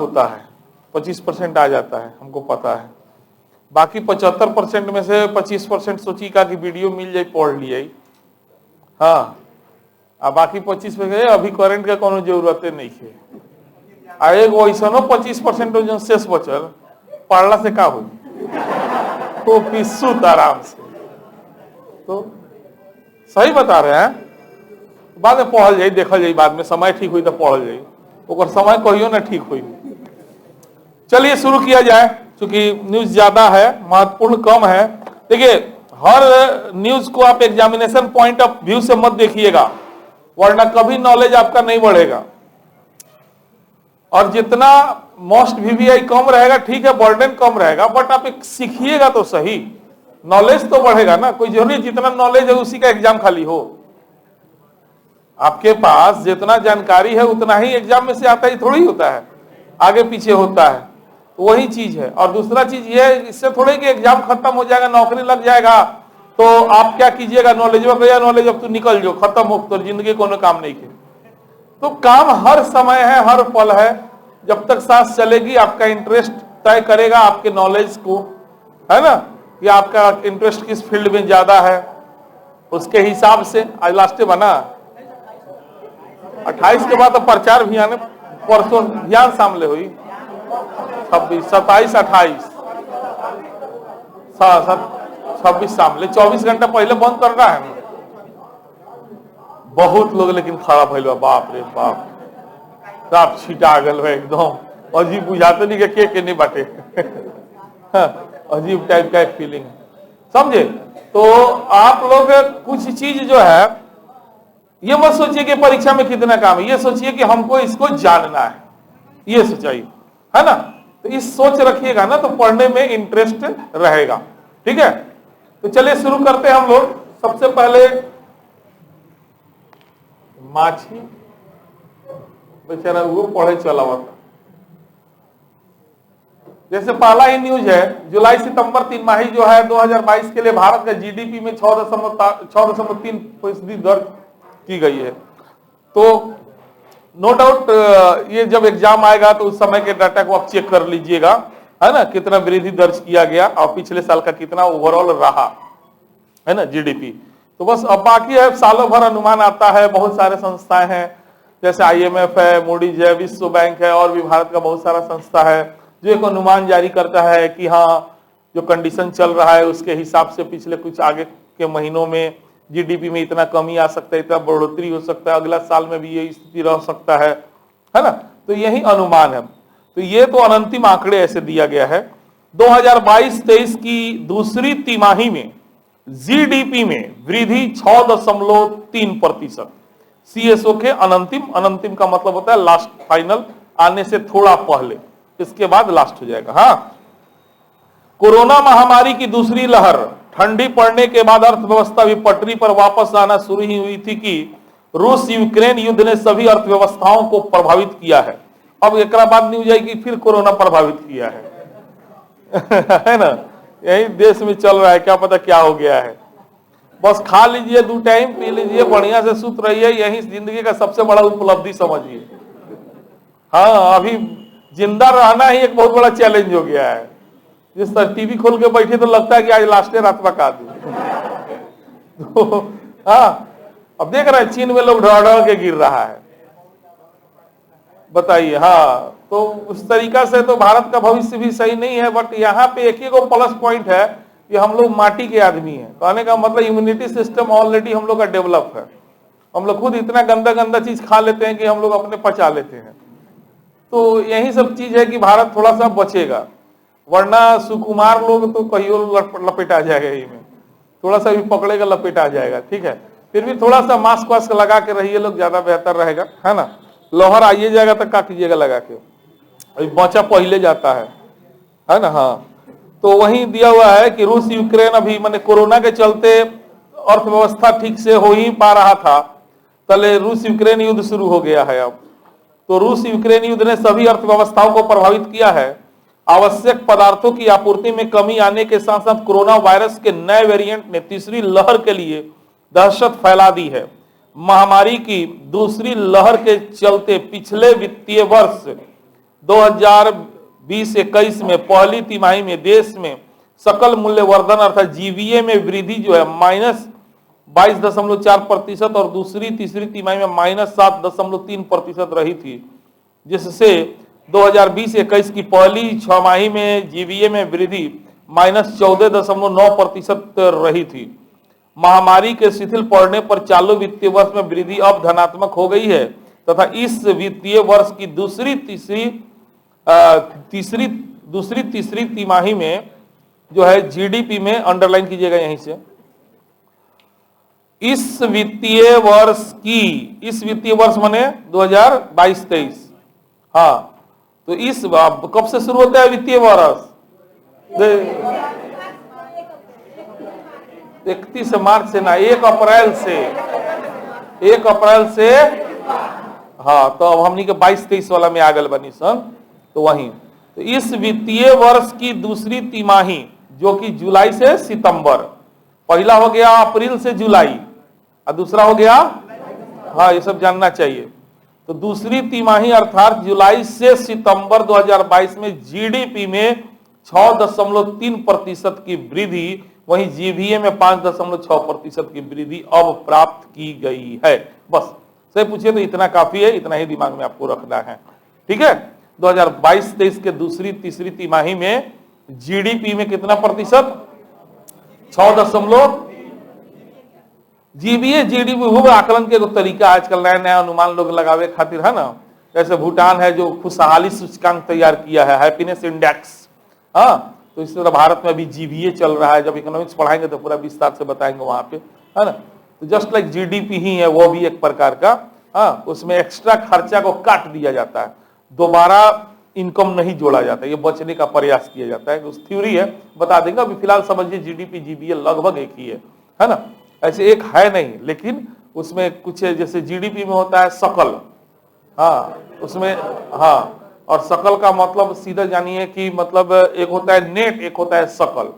होता है, 25% आ जाता है, हमको पता है। बाकी 75% में से 25% सोची का कि वीडियो मिल जाए पढ़ लिया। हाँ, आ बाकी 25 में गए अभी करंट का कोनो जरूरत नहीं है। आ एगो ऐसा 25% जो शेष बचल पढ़ला से का हो तो पिस्सू आराम से। तो सही बता रहे हैं, बाद में पढ़ल जाए, देखल जाए, बाद में समय ठीक हुई तो पढ़ल जाए, और समय कहियो ना ठीक हुई। चलिए शुरू किया जाए, क्योंकि न्यूज ज्यादा है, महत्वपूर्ण कम है। देखिए, हर न्यूज को आप एग्जामिनेशन पॉइंट ऑफ व्यू से मत देखिएगा, वरना कभी नॉलेज आपका नहीं बढ़ेगा। और जितना मोस्ट वीवीआई कम रहेगा, ठीक है, बर्डन कम रहेगा, बट आप एक सीखिएगा तो सही, नॉलेज तो बढ़ेगा ना। कोई जरूरी जितना नॉलेज है उसी का एग्जाम खाली हो। आपके पास जितना जानकारी है उतना ही एग्जाम में से आता ही थोड़ी होता है, आगे पीछे होता है, तो वही चीज है। और दूसरा चीज ये है, इससे थोड़े कि एग्जाम खत्म हो जाएगा, नौकरी लग जाएगा तो आप क्या कीजिएगा, नॉलेज हो गया, नॉलेज अब तू निकल जो, खत्म हो, तो जिंदगी कोनो काम नहीं के। तो काम हर समय है, हर पल है, जब तक सांस चलेगी आपका इंटरेस्ट तय करेगा आपके नॉलेज को, है ना, कि आपका इंटरेस्ट किस फील्ड में ज्यादा है, उसके हिसाब से। आज लास्ट बना 28 के बाद तो प्रचार भी आने, परसों ध्यान सामने हुई 26, 27, 28, 26 सामने, 24 घंटा पहले बंद करना है। बहुत लोग लेकिन खड़ा भइल बा, बाप रे बाप, सब छिटा गल है एकदम, अजीब बुझाते नहीं के नहीं बाटे। अजीब टाइप का एक फीलिंग, समझे। तो आप लोग कुछ चीज जो है, ये मत सोचिए कि परीक्षा में कितना काम है, ये सोचिए कि हमको इसको जानना है, ये सोचिए, है ना। तो इस सोच रखिएगा ना, तो पढ़ने में इंटरेस्ट रहेगा। ठीक है, तो चलिए शुरू करते हैं हम लोग। सबसे पहले माछी बेचारा वो पढ़े चला हुआ था। जैसे पहला ही न्यूज है, जुलाई सितंबर तिमाही जो है 2022 के लिए भारत का जीडीपी में 6.3% दर्ज की गई है। तो नो डाउट ये जब एग्जाम आएगा तो उस समय के डाटा को आप चेक कर लीजिएगा, है ना, कितना वृद्धि दर्ज किया गया और पिछले साल का कितना ओवरऑल रहा, है ना, जीडीपी। तो बस अब बाकी है, सालों भर अनुमान आता है, बहुत सारे संस्थाएं हैं, जैसे आईएमएफ है, मूडीज है, विश्व बैंक है, और भी भारत का बहुत सारा संस्था है जो एक अनुमान जारी करता है कि हाँ, जो कंडीशन चल रहा है उसके हिसाब से पिछले कुछ आगे के महीनों में जीडीपी में इतना कमी आ सकता है, इतना बढ़ोतरी हो सकता है, अगला साल में भी ये स्थिति रह सकता है ना। तो यही अनुमान है। तो ये तो अनंतिम आंकड़े ऐसे दिया गया है। 2022-23 की दूसरी तिमाही में जीडीपी में वृद्धि 6.3%। सीएसओ के अनंतिम का मतलब होता है लास्ट, फाइनल आने से थोड़ा पहले, इसके बाद लास्ट हो जाएगा। हाँ, कोरोना महामारी की दूसरी लहर, ठंडी पड़ने के बाद अर्थव्यवस्था भी पटरी पर वापस आना शुरू ही हुई थी कि रूस यूक्रेन युद्ध ने सभी अर्थव्यवस्थाओं को प्रभावित किया है। अब एक बाद न्यूज आई कि फिर कोरोना प्रभावित किया है। है ना, यही देश में चल रहा है, क्या पता क्या हो गया है। बस खा लीजिए, 2 टाइम पी लीजिए, बढ़िया से सुत रहिए, यही जिंदगी का सबसे बड़ा उपलब्धि समझिए। हाँ, अभी जिंदा रहना ही एक बहुत बड़ा चैलेंज हो गया है। जिस तरह टीवी खोल के बैठे तो लगता है कि आज लास्ट रात पका दूं। तो हाँ, अब देख रहे हैं चीन में लोग ढड़ के गिर रहा है, बताइए। हाँ, तो उस तरीका से तो भारत का भविष्य भी सही नहीं है। बट यहाँ पे एक ही को प्लस पॉइंट है कि हम लोग माटी के आदमी हैं। कहने का मतलब इम्यूनिटी सिस्टम ऑलरेडी हम लोग का डेवलप है। हम लोग खुद इतना गंदा चीज खा लेते हैं कि हम लोग अपने पचा लेते हैं। तो यही सब चीज है कि भारत थोड़ा सा बचेगा, वरना सुकुमार लोग तो कहियो लपेटा जाएगा, यही में थोड़ा सा भी पकड़ेगा लपेटा जाएगा। ठीक है, फिर भी थोड़ा सा मास्क वास्क लगा के रहिए लोग, ज्यादा बेहतर रहेगा, है ना। लोहर आइए जाएगा तो क्या कीजिएगा लगा के, अभी बचा पहले जाता है ना। हाँ, तो वही दिया हुआ है कि रूस यूक्रेन अभी माने कोरोना के चलते अर्थव्यवस्था ठीक से हो ही पा रहा था, तले रूस यूक्रेन युद्ध शुरू हो गया है। अब तो रूस यूक्रेन युद्ध ने सभी अर्थव्यवस्थाओं को प्रभावित किया है। आवश्यक पदार्थों की आपूर्ति में कमी आने के साथ साथ कोरोना वायरस के नए वेरिएंट ने तीसरी लहर के लिए दहशत फैला दी है। महामारी की दूसरी लहर के चलते पिछले वित्तीय वर्ष 2020-21 में पहली तिमाही में देश में सकल मूल्य वर्धन अर्थात जीवीए में वृद्धि जो है -22.4% और दूसरी तीसरी तिमाही में -7.3% रही थी, जिससे 2020-21 की पहली छमाही में जीवीए में वृद्धि -14.9% रही थी। महामारी के शिथिल पड़ने पर चालू वित्तीय वर्ष में वृद्धि अब धनात्मक हो गई है तथा इस वित्तीय वर्ष की दूसरी तीसरी तिमाही में जो है जीडीपी में, अंडरलाइन कीजिएगा यहीं से, इस वित्तीय वर्ष माने 2022-23, हाँ, तो इस कब से शुरू होता है वित्तीय वर्ष? 31 मार्च से ना, 1 अप्रैल से, हाँ, तो अब हमनी के 22-23 वाला में आगल बनी सन, तो वहीं तो इस वित्तीय वर्ष की दूसरी तिमाही जो कि जुलाई से सितंबर, पहला हो गया अप्रैल से जुलाई और दूसरा हो गया, हाँ, ये सब जानना चाहिए। तो दूसरी तिमाही अर्थात जुलाई से सितंबर 2022 में जीडीपी में 6.3% की वृद्धि, वहीं जीवीए में 5.6% की वृद्धि अब प्राप्त की गई है। बस सही पूछिए तो इतना काफी है, इतना ही दिमाग में आपको रखना है, ठीक है। 2022-23 के दूसरी तीसरी तिमाही में जीडीपी में कितना प्रतिशत? 6. जीवीए जीडीपी वो आकलन के तरीका आजकल नया नया अनुमान लोग लगावे खातिर है ना, जैसे भूटान है जो खुशहाली सूचकांक तैयार किया है, हैप्पीनेस इंडेक्स, हाँ, तो इस तरह भारत में अभी जीवीए चल रहा है। जब इकोनॉमिक्स पढ़ाएंगे तो पूरा विस्तार से बताएंगे वहां पे, है ना। तो जस्ट लाइक जीडीपी ही है वो भी एक प्रकार का, हाँ, उसमें एक्स्ट्रा खर्चा को काट दिया जाता है, दोबारा इनकम नहीं जोड़ा जाता, ये बचने का प्रयास किया जाता है। उस थ्योरी है, बता देंगे, अभी फिलहाल समझिए जीडीपी जीवीए लगभग एक ही है ना, ऐसे एक है नहीं, लेकिन उसमें कुछ जैसे जीडीपी में होता है सकल, हाँ, उसमें, हाँ, और सकल का मतलब सीधा जानिए कि मतलब एक होता है नेट, एक होता है सकल।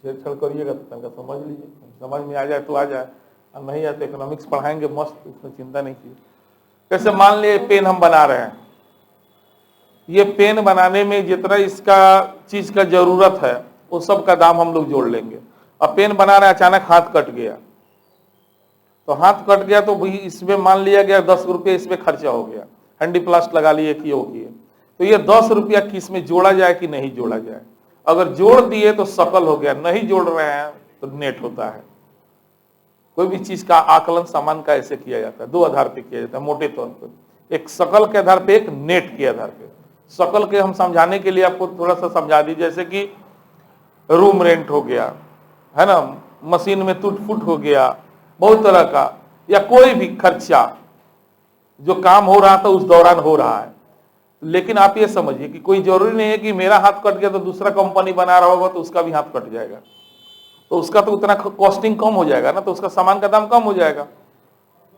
छेड़छाड़ करिएगा तो समझ लीजिए, समझ में आ जाए तो आ जाए, और नहीं आए तो इकोनॉमिक्स पढ़ाएंगे मस्त, उसमें चिंता नहीं कीजिए। जैसे मान लिए पेन हम बना रहे हैं, ये पेन बनाने में जितना इसका चीज का जरूरत है वो सब का दाम हम लोग जोड़ लेंगे। अब पेन बना रहे हैं, अचानक हाथ कट गया, तो हाथ कट गया तो भाई इसमें मान लिया गया 10 रुपये इसमें खर्चा हो गया, हैंडीप्लास्ट लगा लिए कि वो किए, तो ये 10 रुपया किस में जोड़ा जाए कि नहीं जोड़ा जाए? अगर जोड़ दिए तो सकल हो गया, नहीं जोड़ रहे हैं तो नेट होता है। कोई भी चीज का आकलन सामान का ऐसे किया जाता है, 2 आधार पे किया जाता है मोटे तौर पर, एक सकल के आधार पे, एक नेट के आधार पे। सकल के हम समझाने के लिए आपको थोड़ा सा समझा दी, जैसे कि रूम रेंट हो गया, है ना, मशीन में टूट फूट हो गया, बहुत तरह का, या कोई भी खर्चा जो काम हो रहा था उस दौरान हो रहा है। लेकिन आप ये समझिए कि कोई जरूरी नहीं है कि मेरा हाथ कट गया तो दूसरा कंपनी बना रहा होगा तो उसका भी हाथ कट जाएगा, तो उसका तो उतना कॉस्टिंग कम हो जाएगा ना, तो उसका सामान का दाम कम हो जाएगा।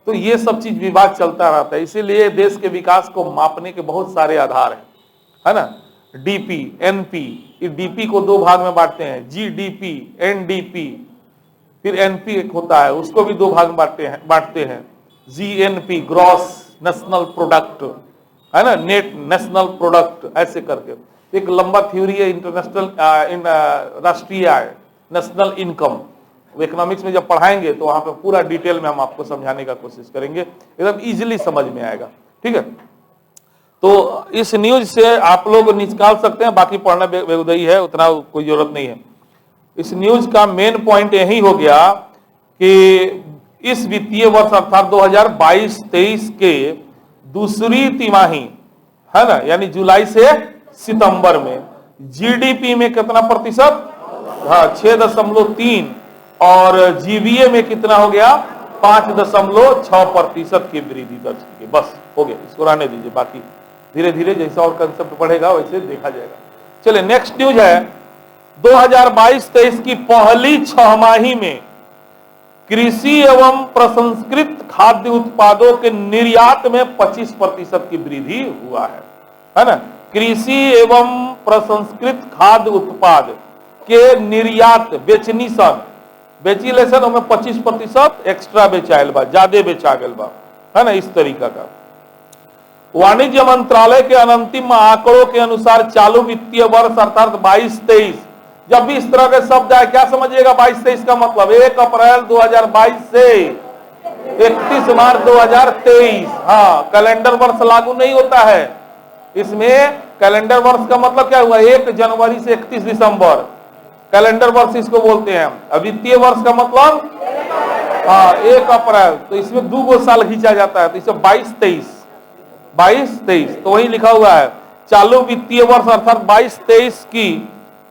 तो ये सब चीज विवाद चलता रहता है, इसीलिए देश के विकास को मापने के बहुत सारे आधार हैं, है ना। डीपी, एनपी, डीपी को 2 भाग में बांटते हैं, जीडीपी, एनडीपी, फिर एनपी एक होता है उसको भी 2 भाग में बांटते हैं, जीएनपी, ग्रॉस नेशनल प्रोडक्ट, है ना, नेट नेशनल प्रोडक्ट, ऐसे करके एक लंबा थ्योरी है, इंटरनेशनल राष्ट्रीय आय, नेशनल इनकम। इकोनॉमिक्स में जब पढ़ाएंगे तो वहां पे पूरा डिटेल में हम आपको समझाने का कोशिश करेंगे, एकदम इजीली समझ में आएगा, ठीक है। तो इस न्यूज से आप लोग निकाल सकते हैं, बाकी पढ़ना बेहुदई है, उतना कोई जरूरत नहीं है। इस न्यूज का मेन पॉइंट यही हो गया कि इस वित्तीय वर्ष अर्थात 2022-23 के दूसरी तिमाही, है ना, यानी जुलाई से सितंबर में जीडीपी में कितना प्रतिशत? हाँ, 6.3, और जीवीए में कितना हो गया? 5.6% की वृद्धि दर्ज की। बस हो गया, इसको रहने दीजिए, बाकी धीरे धीरे जैसा और कंसेप्ट बढ़ेगा वैसे देखा जाएगा। चलिए नेक्स्ट न्यूज है, 2022-23 की पहली छमाही में कृषि एवं प्रसंस्कृत खाद्य उत्पादों के निर्यात में 25% की वृद्धि हुआ है ना। कृषि एवं प्रसंस्कृत खाद्य उत्पाद के निर्यात बेचिलेशन में 25% एक्स्ट्रा बेचाइल बा, ज्यादा बेचा गल बा, है ना, इस तरीका का। वाणिज्य मंत्रालय के अंतिम आंकड़ों के अनुसार चालू वित्तीय वर्ष अर्थात 22-23, जब भी इस तरह के शब्द आए क्या समझिएगा? 22-23 का मतलब 1 अप्रैल 2022 से 31 मार्च 2023। हाँ, कैलेंडर वर्ष लागू नहीं होता है इसमें। कैलेंडर वर्ष का मतलब क्या हुआ? 1 जनवरी से 31 दिसंबर, कैलेंडर वर्ष इसको बोलते हैं। वित्तीय वर्ष का मतलब 1 अप्रैल, तो इसमें 2 साल खींचा जाता है, तो इसे 22-23 तो वही लिखा हुआ है चालू वित्तीय वर्ष अर्थात 22-23 की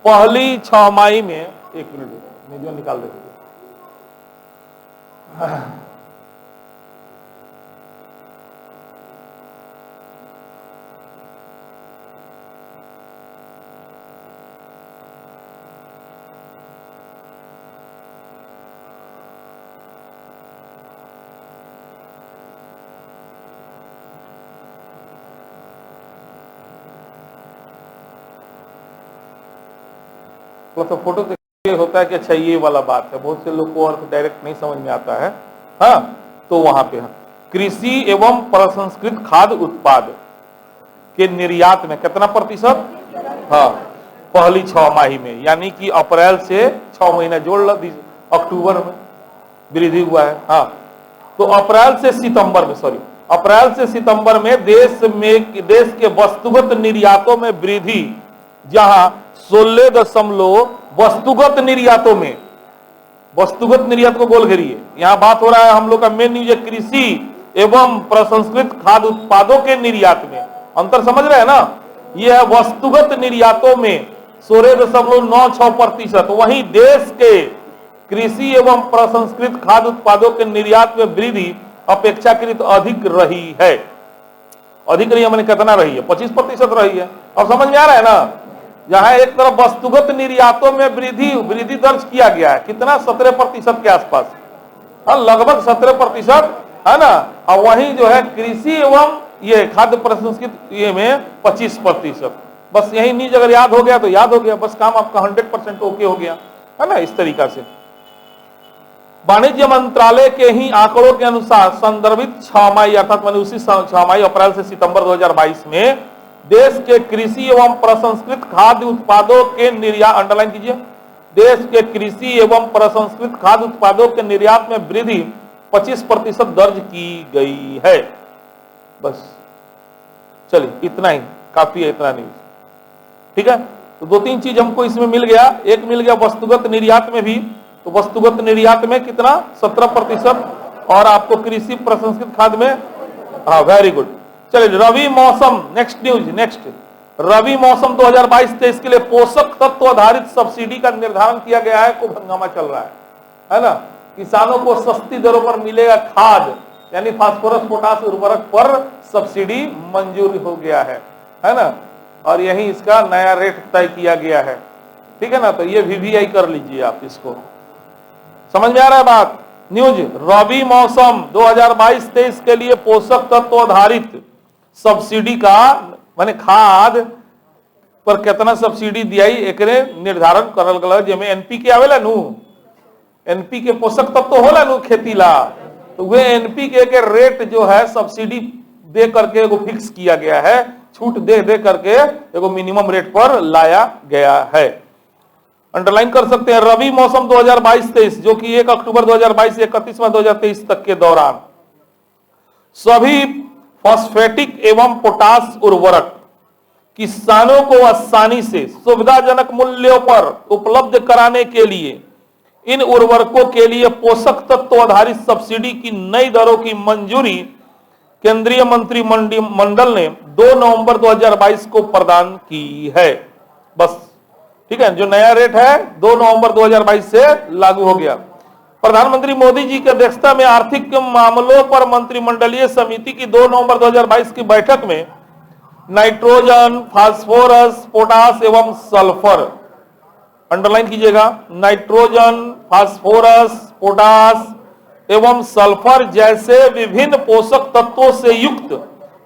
पहली छमाही में। एक मिनट जो निकाल देते तो फोटो देखिए होता है कि अच्छा ये वाला बात है, बहुत से लोग को अर्थ डायरेक्ट नहीं समझ में आता है। हाँ, तो वहां पे कृषि एवं प्रसंस्कृत खाद्य उत्पाद के निर्यात में कितना प्रतिशत? हाँ, पहली छमाही में, यानी कि अप्रैल से 6 महीना जोड़ लो, अक्टूबर में वृद्धि हुआ है। हाँ, तो अप्रैल से सितंबर में देश के वस्तुगत निर्यातों में वृद्धि, जहां 16 वस्तुगत निर्यात को गोल घेरिए। यहां बात हो रहा है हम लोग का मेन न्यूज है कृषि एवं प्रसंस्कृत खाद्य उत्पादों के निर्यात में। अंतर समझ रहे हैं ना? यह है वस्तुगत निर्यातों में 16.96%, वहीं देश के कृषि एवं प्रसंस्कृत खाद्य उत्पादों के निर्यात में वृद्धि अपेक्षाकृत अधिक रही है। अधिक रही है मैंने कितना रही है? 25% रही है। अब समझ में आ रहा है ना? जहां एक तरफ वस्तुगत निर्यातों में वृद्धि दर्ज किया गया है, कितना? 17% के आसपास, लगभग 17% है ना। और वहीं जो है कृषि एवं ये खाद्य प्रसंस्कृत ये में 25%। बस यही न्यूज अगर याद हो गया तो याद हो गया, बस काम आपका 100% ओके हो गया, है ना। इस तरीका से वाणिज्य मंत्रालय के ही आंकड़ों के अनुसार संदर्भित छमाही अर्थात मैंने उसी छमाही अप्रैल से सितंबर 2022 में देश के कृषि एवं प्रसंस्कृत खाद्य उत्पादों के निर्यात, अंडरलाइन कीजिए, देश के कृषि एवं प्रसंस्कृत खाद्य उत्पादों के निर्यात में वृद्धि 25% दर्ज की गई है। बस चलिए इतना ही काफी है, इतना न्यूज, ठीक है। तो 2-3 चीज हमको इसमें मिल गया। एक मिल गया वस्तुगत निर्यात में भी, तो वस्तुगत निर्यात में कितना? 17%, और आपको कृषि प्रसंस्कृत खाद्य में, हाँ वेरी गुड। चलिए रवि मौसम, नेक्स्ट न्यूज, रवि मौसम 2022-23 के लिए पोषक तत्व आधारित सब्सिडी का निर्धारण किया गया है। खूब हंगामा चल रहा है ना। किसानों को सस्ती दरों पर मिलेगा खाद, यानी फास्फोरस पोटास उर्वरक पर सब्सिडी मंजूर हो गया है ना। और यही इसका नया रेट तय किया गया है, ठीक है ना। तो ये VVI कर लीजिए आप, इसको समझ में आ रहा है बात। न्यूज रबी मौसम 2022-23 के लिए पोषक तत्व आधारित सब्सिडी का माने खाद पर कितना सब्सिडी दिया एकरे निर्धारण करल गया, जेमे NPK आवेला नु, NPK पोषक तत्व होला नु खेती ला, तो वे NPK के रेट जो है सब्सिडी दे करके एगो फिक्स किया गया है, छूट दे करके एगो मिनिमम रेट पर लाया गया है। अंडरलाइन कर सकते हैं रबी मौसम 2022-23 जो कि 1 अक्टूबर 2022 से 31 मार्च 2023 तक के दौरान सभी फॉस्फेटिक एवं पोटास उर्वरक किसानों को आसानी से सुविधाजनक मूल्यों पर उपलब्ध कराने के लिए इन उर्वरकों के लिए पोषक तत्व आधारित सब्सिडी की नई दरों की मंजूरी केंद्रीय मंत्रिमंडल ने 2 नवंबर 2022 को प्रदान की है। बस ठीक है, जो नया रेट है 2 नवंबर 2022 से लागू हो गया। प्रधानमंत्री मोदी जी की अध्यक्षता में आर्थिक मामलों पर मंत्रिमंडलीय समिति की 2 नवंबर 2022 की बैठक में नाइट्रोजन, फास्फोरस, पोटास एवं सल्फर, अंडरलाइन कीजिएगा, नाइट्रोजन, फास्फोरस, पोटास एवं सल्फर जैसे विभिन्न पोषक तत्वों से युक्त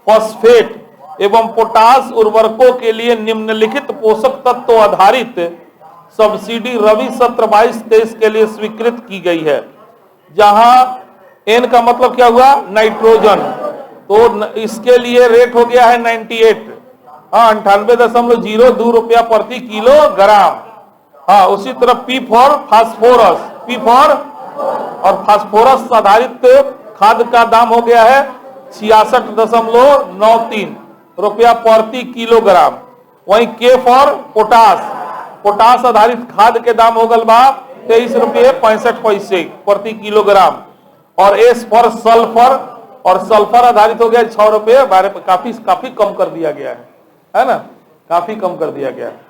फॉस्फेट एवं पोटास उर्वरकों के लिए निम्नलिखित पोषक तत्व आधारित सब्सिडी रबी सत्र 22-23 के लिए स्वीकृत की गई है। जहां N का मतलब क्या हुआ? नाइट्रोजन, तो इसके लिए रेट हो गया है 98, हाँ 98.02 रुपया प्रति किलोग्राम। हाँ उसी तरह P for phosphorus, P for और फास्फोरस आधारित खाद का दाम हो गया है 66.93 रुपया प्रति किलोग्राम। वहीं के फॉर पोटास, पोटास आधारित खाद के दाम हो गल बा 23 रुपये 65 पैसे प्रति किलोग्राम। और एस फॉर सल्फर, और सल्फर आधारित हो गया 6 रुपये 12, काफी कम कर दिया गया है ना, काफी कम कर दिया गया है।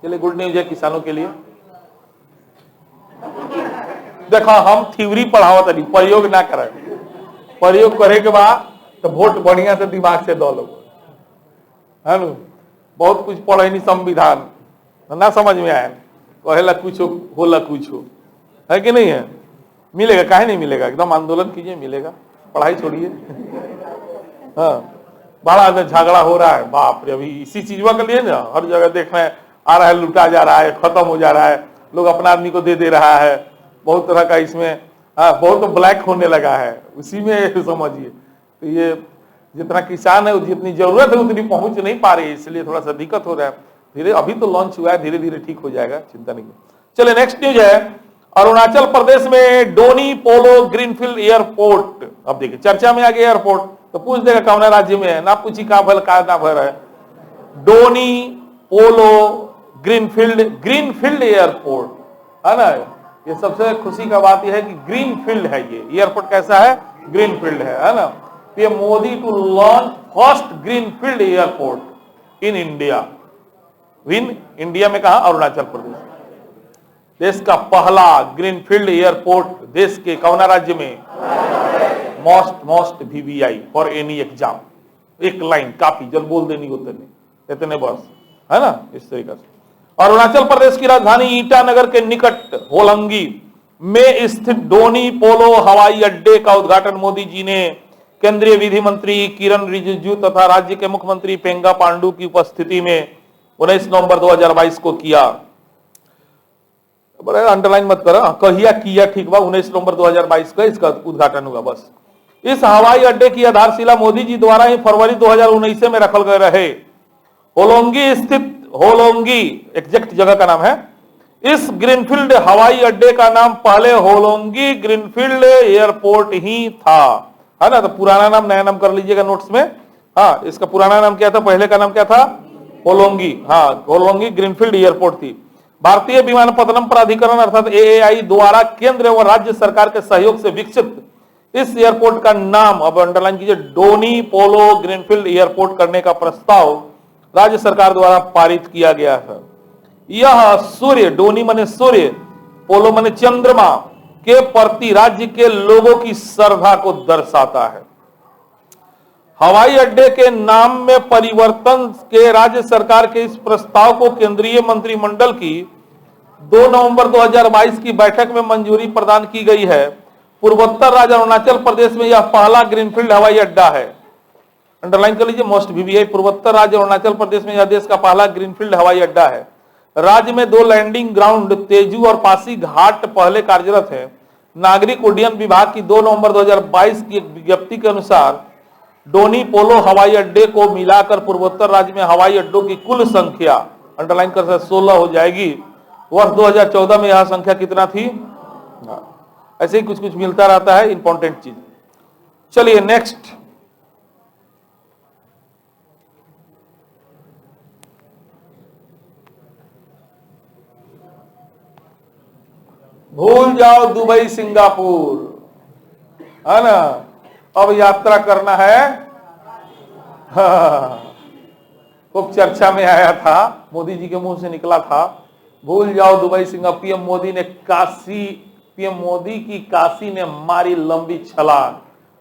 चलिए गुड न्यूज है किसानों के लिए। देखो हम थ्योरी पढ़ावत नहीं, प्रयोग ना करें, प्रयोग करे के बाद तो वोट बढ़िया से दिमाग से दो लोग, है ना। बहुत कुछ पढ़े नहीं संविधान, ना समझ में आया, कहेला कुछ होला कुछ हो, है कि नहीं है। मिलेगा, काहे नहीं मिलेगा, एकदम आंदोलन कीजिए मिलेगा, पढ़ाई छोड़िए। हाँ बड़ा झगड़ा हो रहा है, बाप रे, अभी इसी चीजवा के लिए ना हर जगह देखना है, आ रहा है, लूटा जा रहा है, खत्म हो जा रहा है, लोग अपना आदमी को दे रहा है, बहुत तरह का इसमें बहुत तो ब्लैक होने लगा है, उसी में समझिए। तो ये जितना किसान है जितनी जरूरत है उतनी पहुंच नहीं पा रही है, इसलिए थोड़ा सा दिक्कत हो रहा है। धीरे अभी तो लॉन्च हुआ है, धीरे धीरे ठीक हो जाएगा, चिंता नहीं। चलिए नेक्स्ट न्यूज है, अरुणाचल प्रदेश में डोनी पोलो ग्रीनफील्ड एयरपोर्ट। अब देखिए चर्चा में आ गया एयरपोर्ट, तो पूछ देगा कौन राज्य में है, ना पूछी का भल का ना भर है। डोनी पोलो ग्रीनफील्ड एयरपोर्ट, है ना। ये सबसे खुशी का बात यह है कि ग्रीनफील्ड है, ये एयरपोर्ट कैसा है, ग्रीनफील्ड है ना। PM Modi to launch first greenfield airport in India. India में कहा, अरुणाचल प्रदेश। देश का पहला ग्रीनफील्ड एयरपोर्ट देश के कौन राज्य में, most VVI for any exam. एक लाइन काफी जल बोल देनी होते नहीं, इतने बस, है ना, इस तरीके से। अरुणाचल प्रदेश की राजधानी ईटानगर के निकट होलंगी में स्थित डोनी पोलो हवाई अड्डे का उद्घाटन मोदी जी ने केंद्रीय विधि मंत्री किरण रिजिजू तथा राज्य के मुख्यमंत्री पेंगा पांडू की उपस्थिति में 19 नवंबर 2022 को किया। बड़े अंडरलाइन मत करो, कहिया किया, ठीक बा, 19 नवंबर 2022 को इसका उद्घाटन हुआ बस। इस हवाई अड्डे की आधारशिला मोदी जी द्वारा ही फरवरी 2019 में रखल गए रहे। होलोंगी स्थित, होलोंगी एग्जैक्ट जगह का नाम है। इस ग्रीनफील्ड हवाई अड्डे का नाम पहले होलोंगी ग्रीनफील्ड एयरपोर्ट ही था, है ना। तो पुराना नाम नया नाम कर लीजिएगा नोट्स में। हाँ इसका पुराना नाम क्या था, पहले का नाम क्या था, होलोंगी। हाँ होलोंगी ग्रीनफील्ड एयरपोर्ट थी। भारतीय विमानपत्तनम प्राधिकरण अर्थात AAI द्वारा केंद्र एवं राज्य सरकार के सहयोग से विकसित इस एयरपोर्ट का नाम, अब अंडरलाइन कीजिए, डोनी पोलो ग्रीनफील्ड एयरपोर्ट करने का प्रस्ताव राज्य सरकार द्वारा पारित किया गया था। यह सूर्य, डोनी माने सूर्य, पोलो माने चंद्रमा, के प्रति राज्य के लोगों की श्रद्धा को दर्शाता है। हवाई अड्डे के नाम में परिवर्तन के राज्य सरकार के इस प्रस्ताव को केंद्रीय मंत्रिमंडल की 2 नवंबर 2022 की बैठक में मंजूरी प्रदान की गई है। पूर्वोत्तर राज्य अरुणाचल प्रदेश में यह पहला ग्रीनफील्ड हवाई अड्डा है। अंडरलाइन कर लीजिए, मोस्ट VVI, पूर्वोत्तर राज्य अरुणाचल प्रदेश में यह देश का पहला ग्रीनफील्ड हवाई अड्डा है। राज्य में 2 लैंडिंग ग्राउंड तेजू और पासी घाट पहले कार्यरत है। नागरिक उड्डयन विभाग की 2 नवंबर 2022 की एक विज्ञप्ति के अनुसार डोनी पोलो हवाई अड्डे को मिलाकर पूर्वोत्तर राज्य में हवाई अड्डों की कुल संख्या, अंडरलाइन कर 16 हो जाएगी। वर्ष 2014 में यह संख्या कितना थी, ऐसे ही कुछ कुछ मिलता रहता है इंपॉर्टेंट चीज। चलिए नेक्स्ट, भूल जाओ दुबई सिंगापुर, है ना, अब यात्रा करना है। खूब चर्चा में आया था, मोदी जी के मुंह से निकला था, भूल जाओ दुबई सिंगापुर। पीएम मोदी ने पीएम मोदी की काशी ने मारी लंबी छलांग,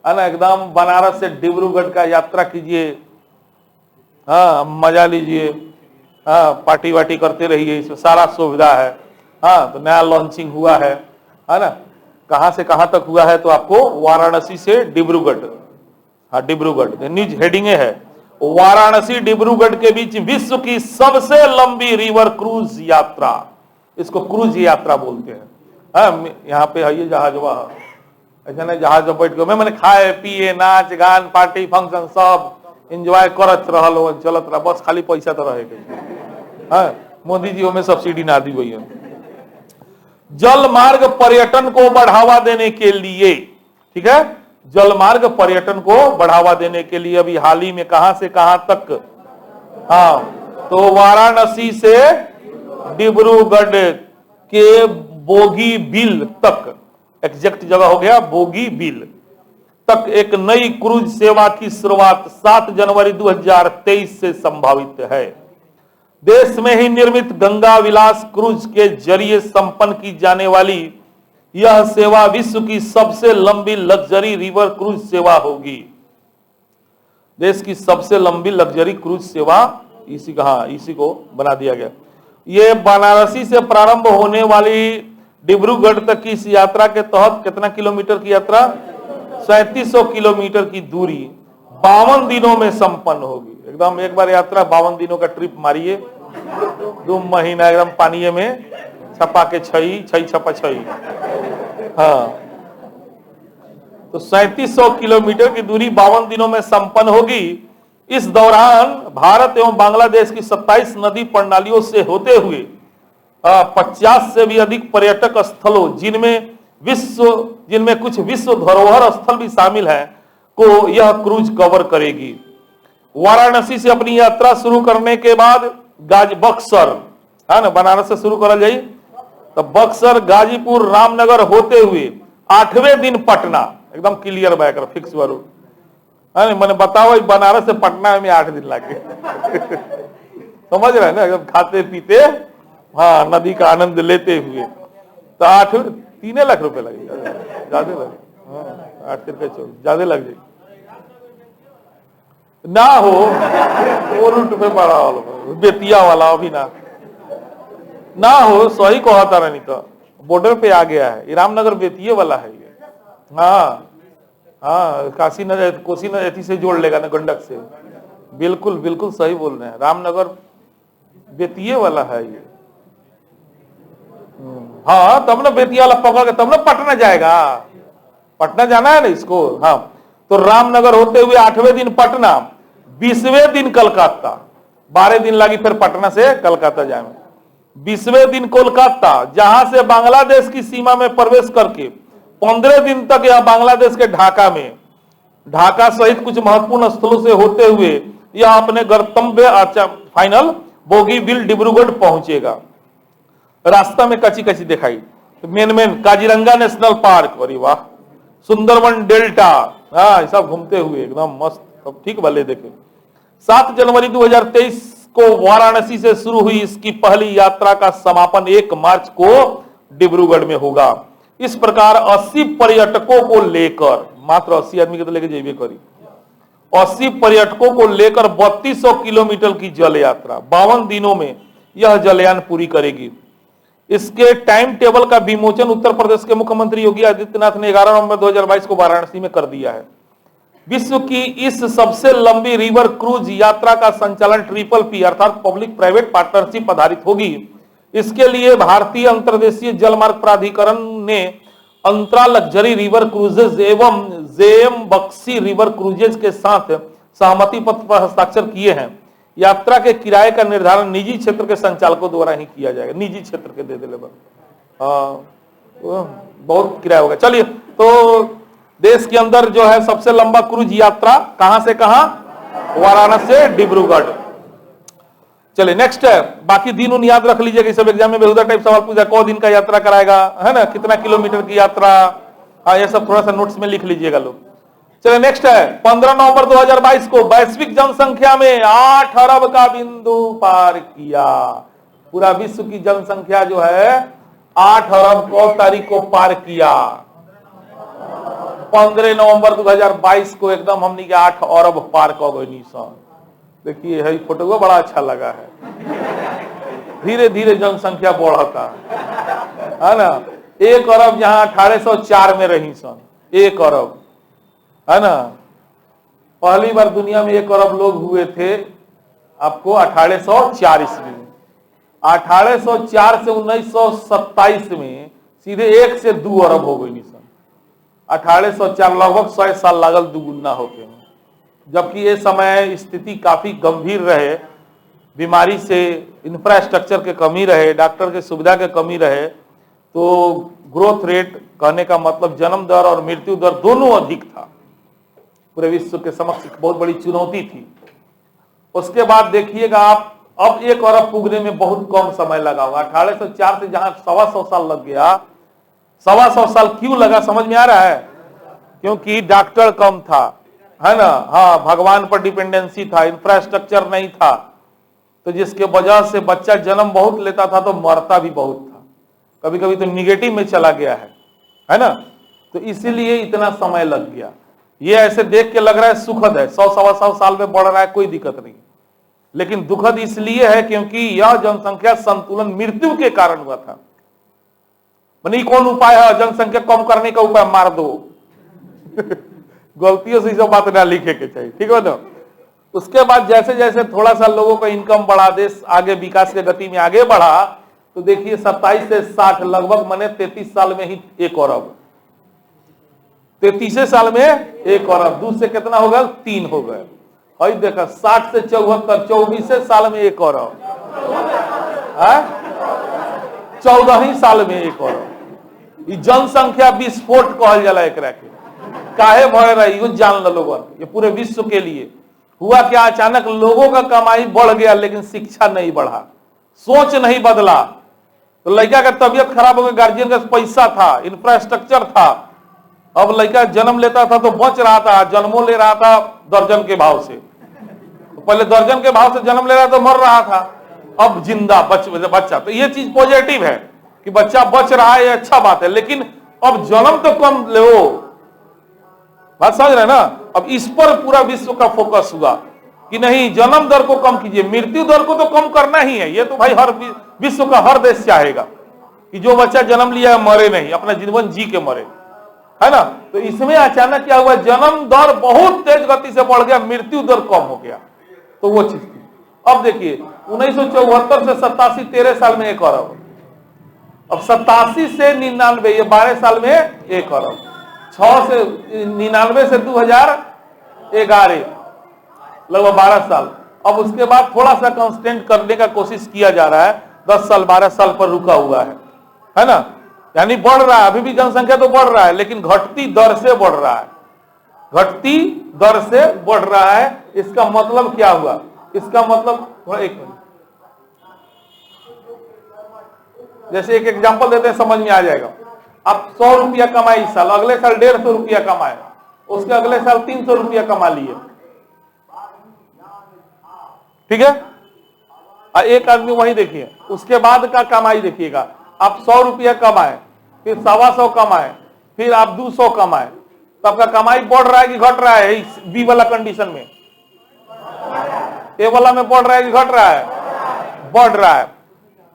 है ना, एकदम बनारस से डिब्रूगढ़ का यात्रा कीजिए, हाँ मजा लीजिए, हाँ पार्टी वार्टी करते रहिए, इसमें सारा सुविधा है। हाँ तो नया लॉन्चिंग हुआ है ना, कहां से कहां तक हुआ है, तो आपको वाराणसी से डिब्रूगढ़, हाँ डिब्रूगढ़ न्यूज हेडिंग है, वाराणसी डिब्रूगढ़ के बीच विश्व की सबसे लंबी रिवर क्रूज यात्रा, इसको क्रूज यात्रा बोलते हैं। हाँ यहाँ पे है ये जहाज, ऐसा नहीं जहाज में बैठ के मैंने खाए पिए नाच गान पार्टी फंक्शन सब एंजॉय करत रहल हो चलत रहा, बस खाली पैसा तो रहे के। मोदी जी हमें सब्सिडी ना दी भैया। जल मार्ग पर्यटन को बढ़ावा देने के लिए, ठीक है, जल मार्ग पर्यटन को बढ़ावा देने के लिए अभी हाल ही में कहां से कहां तक, हाँ, तो वाराणसी से डिब्रूगढ़ के बोगीबील तक, एग्जैक्ट जगह हो गया बोगीबील तक एक नई क्रूज सेवा की शुरुआत 7 जनवरी 2023 से संभावित है। देश में ही निर्मित गंगा विलास क्रूज के जरिए संपन्न की जाने वाली यह सेवा विश्व की सबसे लंबी लग्जरी रिवर क्रूज सेवा होगी। देश की सबसे लंबी लग्जरी क्रूज सेवा इसी को बना दिया गया। ये बनारसी से प्रारंभ होने वाली डिब्रूगढ़ तक की इस यात्रा के तहत कितना किलोमीटर की यात्रा, 3700 किलोमीटर की दूरी 52 दिनों में संपन्न होगी। एकदम एक बार यात्रा 52 दिनों का ट्रिप मारिए, 2 महीना एकदम पानी में छपा के छई छपा छई, हाँ, तो 3700 किलोमीटर की दूरी 52 दिनों में संपन्न होगी। इस दौरान भारत एवं बांग्लादेश की 27 नदी प्रणालियों से होते हुए 50 से भी अधिक पर्यटक स्थलों जिनमें कुछ विश्व धरोहर स्थल भी शामिल हैं को यह क्रूज कवर करेगी। वाराणसी से अपनी यात्रा शुरू करने के बाद बक्सर, है ना, बनारस से शुरू करा जाए तो बक्सर गाजीपुर रामनगर होते हुए 8वें दिन पटना, एकदम क्लियर बैकर फिक्स वारू, मैंने बताओ बनारस से पटना में 8 दिन लगे समझ रहे हैं ना, एकदम खाते पीते, हाँ, नदी का आनंद लेते हुए, तो 3 लाख रुपए लगे, ज्यादा लगे, 8 रुपए 24 ज्यादा लग जाए ना हो, वो रूट पे बड़ा वाला बेतिया वाला अभी ना हो, सही को हता नहीं तो बॉर्डर पे आ गया है, रामनगर बेतिये वाला है ये, हाँ हाँ, काशी नगर कोसी नदी से जोड़ लेगा ना गंडक से, बिल्कुल बिल्कुल सही बोल रहे हैं, रामनगर बेतिये वाला है ये, हाँ, तब ना बेतिया वाला पकड़ के तब ना पटना जाएगा, पटना जाना है ना इसको, हाँ, तो रामनगर होते हुए 8वें दिन पटना, 20वें दिन कलकत्ता, 12 दिन लगी फिर पटना से कलकत्ता जाए, 20वें दिन कोलकाता, जहां से बांग्लादेश की सीमा में प्रवेश करके 15 दिन तक यह बांग्लादेश के ढाका सहित कुछ महत्वपूर्ण स्थलों से होते हुए यह अपने गंतव्य फाइनल बोगीबील डिब्रूगढ़ पहुंचेगा। रास्ता में कच्ची कच्ची दिखाई, मेन काजीरंगा नेशनल पार्क, अरे वाह, सुंदरवन डेल्टा, हाँ, सब घूमते हुए एकदम मस्त, अब ठीक भले देखे। 7 जनवरी 2023 को वाराणसी से शुरू हुई इसकी पहली यात्रा का समापन 1 मार्च को डिब्रूगढ़ में होगा। इस प्रकार 80 पर्यटकों को लेकर, मात्र 80 आदमी के तो लेके जाइए करी, 80 पर्यटकों को लेकर 3200 किलोमीटर की जल यात्रा 52 दिनों में यह जलयान पूरी करेगी। इसके टाइम टेबल का विमोचन उत्तर प्रदेश के मुख्यमंत्री योगी आदित्यनाथ ने 11 नवंबर 2022 को वाराणसी में कर दिया है। विश्व की इस सबसे लंबी रिवर क्रूज यात्रा का संचालन PPP अर्थात पब्लिक प्राइवेट पार्टनरशिप आधारित होगी। इसके लिए भारतीय अंतर्देशीय जलमार्ग प्राधिकरण ने अंतरा लग्जरी रिवर क्रूजेज एवं जेएम बक्सी रिवर क्रूजेज के साथ सहमति पत्र पर हस्ताक्षर किए हैं। यात्रा के किराए का निर्धारण निजी क्षेत्र के संचालकों द्वारा ही किया जाएगा, निजी क्षेत्र के दे दे बहुत किराया होगा। चलिए, तो देश के अंदर जो है सबसे लंबा क्रूज यात्रा कहां से कहां, वाराणसी से डिब्रूगढ़। चलिए नेक्स्ट है, बाकी दिन उन याद रख लीजिएगा, सब एग्जाम में बेहुदा टाइप सवाल पूछा, कौ दिन का यात्रा कराएगा, है ना, कितना किलोमीटर की यात्रा, हाँ, ये सब थोड़ा सा नोट्स में लिख लीजिएगा लोग। चलिए नेक्स्ट है, 15 नवंबर 2022 को वैश्विक जनसंख्या में 8 अरब का बिंदु पार किया। पूरा विश्व की जनसंख्या जो है 8 अरब को तारीख को पार किया। 15 नवंबर 2022 को एकदम हमने के 8 अरब पार कर गए निशान। देखिए है फोटो बड़ा अच्छा लगा है, धीरे धीरे जनसंख्या बढ़ता है ना। 1 अरब जहां 1804 में रही सन, 1 अरब, है ना, पहली बार दुनिया में 1 अरब लोग हुए थे आपको 1804 ईस्वी में। 1804 से 1927 में सीधे 1 से 2 अरब हो गई निशान। 1804 लगभग 100 साल लागल दुगुना होके, जबकि ये समय स्थिति काफी गंभीर रहे, बीमारी से इंफ्रास्ट्रक्चर के कमी रहे, डॉक्टर के सुविधा के कमी रहे, तो ग्रोथ रेट कहने का मतलब जन्म दर और मृत्यु दर दोनों अधिक था। पूरे विश्व के समक्ष एक बहुत बड़ी चुनौती थी। उसके बाद देखिएगा आप, अब 1 अरब पुगने में बहुत कम समय लगा हुआ। 1804 से जहां 125 साल लग गया, 125 साल क्यों लगा समझ में आ रहा है? क्योंकि डॉक्टर कम था, है ना, हाँ, भगवान पर डिपेंडेंसी था, इंफ्रास्ट्रक्चर नहीं था, तो जिसके वजह से बच्चा जन्म बहुत लेता था तो मरता भी बहुत था, कभी कभी तो निगेटिव में चला गया है ना। तो इसीलिए इतना समय लग गया। ये ऐसे देख के लग रहा है सुखद है, 100-125 साल में बढ़ रहा है, कोई दिक्कत नहीं, लेकिन दुखद इसलिए है क्योंकि यह जनसंख्या संतुलन मृत्यु के कारण हुआ था। माने कौन उपाय है जनसंख्या कम करने का? उपाय मार दो। गलतियों से सब बात ना लिखे के चाहिए, ठीक है ना। उसके बाद जैसे जैसे थोड़ा सा लोगों का इनकम बढ़ा, देश आगे विकास के गति में आगे बढ़ा, तो देखिए 27 से 60 लगभग माने 33 साल में ही 1 अरब, 33 साल में 1 अरब, दूसरे से कितना हो गया? 3 हो गए। और देखा 60 से 74, 24 साल में 1 अरब, 14 ही साल में 1 अरब। जनसंख्या विस्फोट कहल जाला एकरा के। काहे भय रही हो जान लो लोगन, ये पूरे विश्व के लिए हुआ क्या? अचानक लोगों का कमाई बढ़ गया लेकिन शिक्षा नहीं बढ़ा, सोच नहीं बदला, तो लड़का का तबीयत खराब हो गया, गार्जियन का पैसा था, इंफ्रास्ट्रक्चर था, अब लड़का जन्म लेता था तो बच रहा था, जन्मों ले रहा था दर्जन के भाव से, पहले दर्जन के भाव से जन्म ले रहा था, मर रहा था, अब जिंदा बच्चा। तो ये चीज पॉजिटिव है कि बच्चा बच रहा है, ये अच्छा बात है, लेकिन अब जन्म तो कम ले, बात समझ रहे ना। अब इस पर पूरा विश्व का फोकस हुआ कि नहीं, जन्म दर को कम कीजिए, मृत्यु दर को तो कम करना ही है। ये तो भाई हर विश्व का हर देश चाहेगा कि जो बच्चा जन्म लिया मरे नहीं, अपना जीवन जी के मरे, है ना। तो इसमें अचानक क्या हुआ? जन्म दर बहुत तेज गति से बढ़ गया, मृत्यु दर कम हो गया, तो वो चीज थी। अब देखिए 1974 से 87, 13 साल में 1 अरब, अब 87 से 99, ये 12 साल में 1 अरब, 6 से 99 से 2011 लगभग 12 साल। अब उसके बाद थोड़ा सा कांस्टेंट करने का कोशिश किया जा रहा है, 10 साल 12 साल पर रुका हुआ है ना। यानी बढ़ रहा है, अभी भी जनसंख्या तो बढ़ रहा है, लेकिन घटती दर से बढ़ रहा है, घटती दर से बढ़ रहा है। इसका मतलब क्या हुआ? इसका मतलब एक मिनट, जैसे एक एग्जांपल देते हैं, समझ में आ जाएगा। आप 100 रुपया कमाए इस साल, अगले साल 150 रुपया कमाए, उसके अगले साल 300 रुपया कमा लिए, ठीक है। एक आदमी वही देखिए, उसके बाद का कमाई देखिएगा, आप 100 रुपया कमाए, फिर 125 कमाए, फिर आप 200 कमाए, तो आपका कमाई बढ़ रहा है कि घट रहा है? इस बी वाला कंडीशन में, ए वाला में बढ़ रहा है कि घट रहा है? बढ़ रहा है।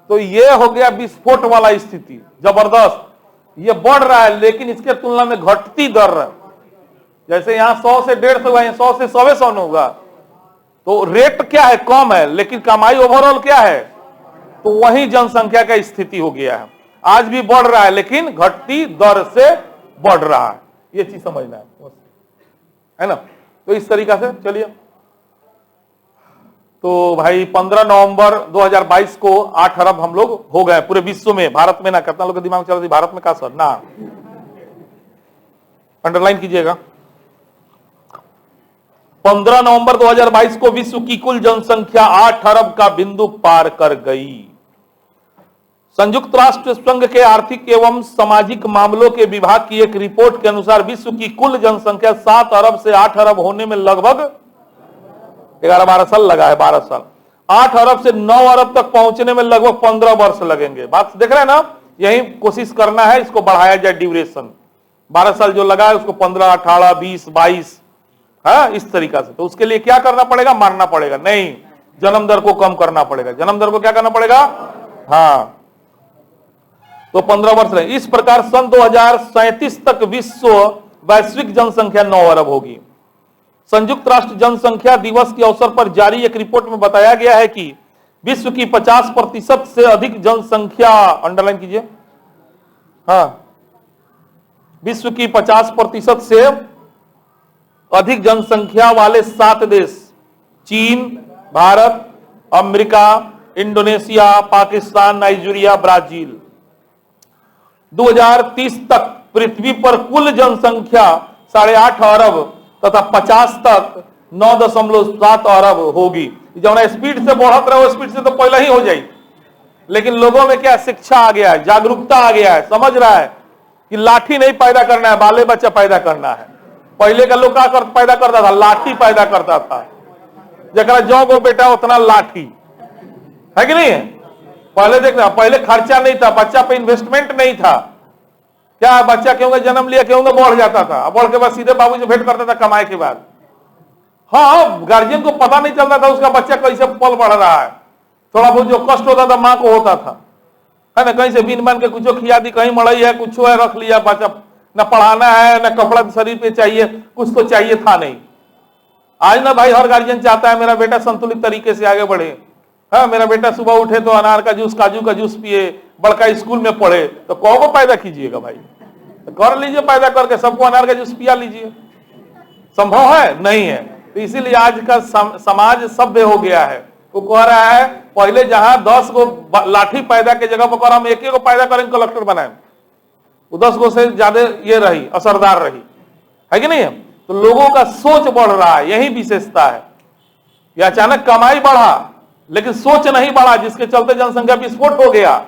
तो ये हो गया विस्फोट वाला स्थिति, जबरदस्त, ये बढ़ रहा है, लेकिन इसके तुलना में घटती दर, जैसे यहां 100 से 150 हुआ, 100 से 125 होगा, तो रेट क्या है? कम है, लेकिन कमाई ओवरऑल क्या है? तो वही जनसंख्या का स्थिति हो गया है, आज भी बढ़ रहा है लेकिन घटती दर से बढ़ रहा है। ये चीज समझना है ना। तो इस तरीका से चलिए, तो भाई 15 नवंबर 2022 को 8 अरब हम लोग हो गए पूरे विश्व में, भारत में ना। कितना लोग के दिमाग में चल रही भारत में का सर ना, अंडरलाइन कीजिएगा। 15 नवंबर 2022 को विश्व की कुल जनसंख्या 8 अरब का बिंदु पार कर गई। संयुक्त राष्ट्र संघ के आर्थिक एवं सामाजिक मामलों के विभाग की एक रिपोर्ट के अनुसार विश्व की कुल जनसंख्या 7 अरब से 8 अरब होने में लगभग 11-12 साल लगा है, 12 साल। 8 अरब से 9 अरब तक पहुंचने में लगभग 15 वर्ष लगेंगे। बात देख रहे हैं ना, यही कोशिश करना है, इसको बढ़ाया जाए ड्यूरेशन। 12 साल जो लगा है उसको 15, 18, 20, 22, है इस तरीका से। तो उसके लिए क्या करना पड़ेगा? मारना पड़ेगा, नहीं, जन्म दर को कम करना पड़ेगा। जन्म दर को क्या करना पड़ेगा? हाँ, तो 15 वर्ष रहे। इस प्रकार सन 2037 तक विश्व वैश्विक जनसंख्या 9 अरब होगी। संयुक्त राष्ट्र जनसंख्या दिवस के अवसर पर जारी एक रिपोर्ट में बताया गया है कि विश्व की 50% से अधिक जनसंख्या, अंडरलाइन कीजिए, हाँ, विश्व की 50% से अधिक जनसंख्या वाले 7 देश, चीन, Bharat, America, Indonesia, Pakistan, Nigeria, Brazil. 2030 तक पृथ्वी पर कुल जनसंख्या 8.5 अरब तथा 50 तक 9.7 अरब होगी। जो स्पीड से बढ़त रहे, स्पीड से तो पहले ही हो जाएगी, लेकिन लोगों में क्या शिक्षा आ गया है, जागरूकता आ गया है, समझ रहा है कि लाठी नहीं पैदा करना है, बाले बच्चा पैदा करना है। पहले का लोग क्या पैदा करता था, लाठी पैदा करता था, जरा जो गो बेटा उतना लाठी, है कि नहीं है? पहले देखना, पहले खर्चा नहीं था, बच्चा पे इन्वेस्टमेंट नहीं था। क्या बच्चा क्यों जन्म लिया, क्यों बढ़ जाता था, बढ़ के बाद सीधे बाबू से भेंट करता था कमाए के बाद। हाँ, गार्जियन को पता नहीं चलता था उसका बच्चा कैसे पल बढ़ रहा है। थोड़ा बहुत जो कष्ट होता था माँ को होता था, है ना, कहीं से बीन बान के कुछ खिया दी, कहीं मड़ई है, कुछ है, रख लिया बच्चा। न पढ़ाना है, न कपड़ा शरीर पे चाहिए, कुछ तो चाहिए था नहीं। आज ना भाई हर गार्जियन चाहता है मेरा बेटा संतुलित तरीके से आगे बढ़े। हाँ, मेरा बेटा सुबह उठे तो अनार का जूस, काजू का जूस पिए, बड़का स्कूल में पढ़े। तो कौन को पैदा कीजिएगा भाई, तो कर लीजिए, पैदा करके सबको अनार का जूस पिया लीजिए। संभव है? नहीं है। तो इसीलिए आज का समाज सभ्य हो गया है। वो कह रहा है पहले जहां 10 गो लाठी पैदा के जगह पर हम एक को पैदा करेंगे, कलेक्टर बनाए, वो 10 गो से ज्यादा ये रही, असरदार रही, है कि नहीं है? तो लोगों का सोच बढ़ रहा है, यही विशेषता है। ये अचानक कमाई बढ़ा लेकिन सोच नहीं बढ़ा, जिसके चलते जनसंख्या विस्फोट हो गया।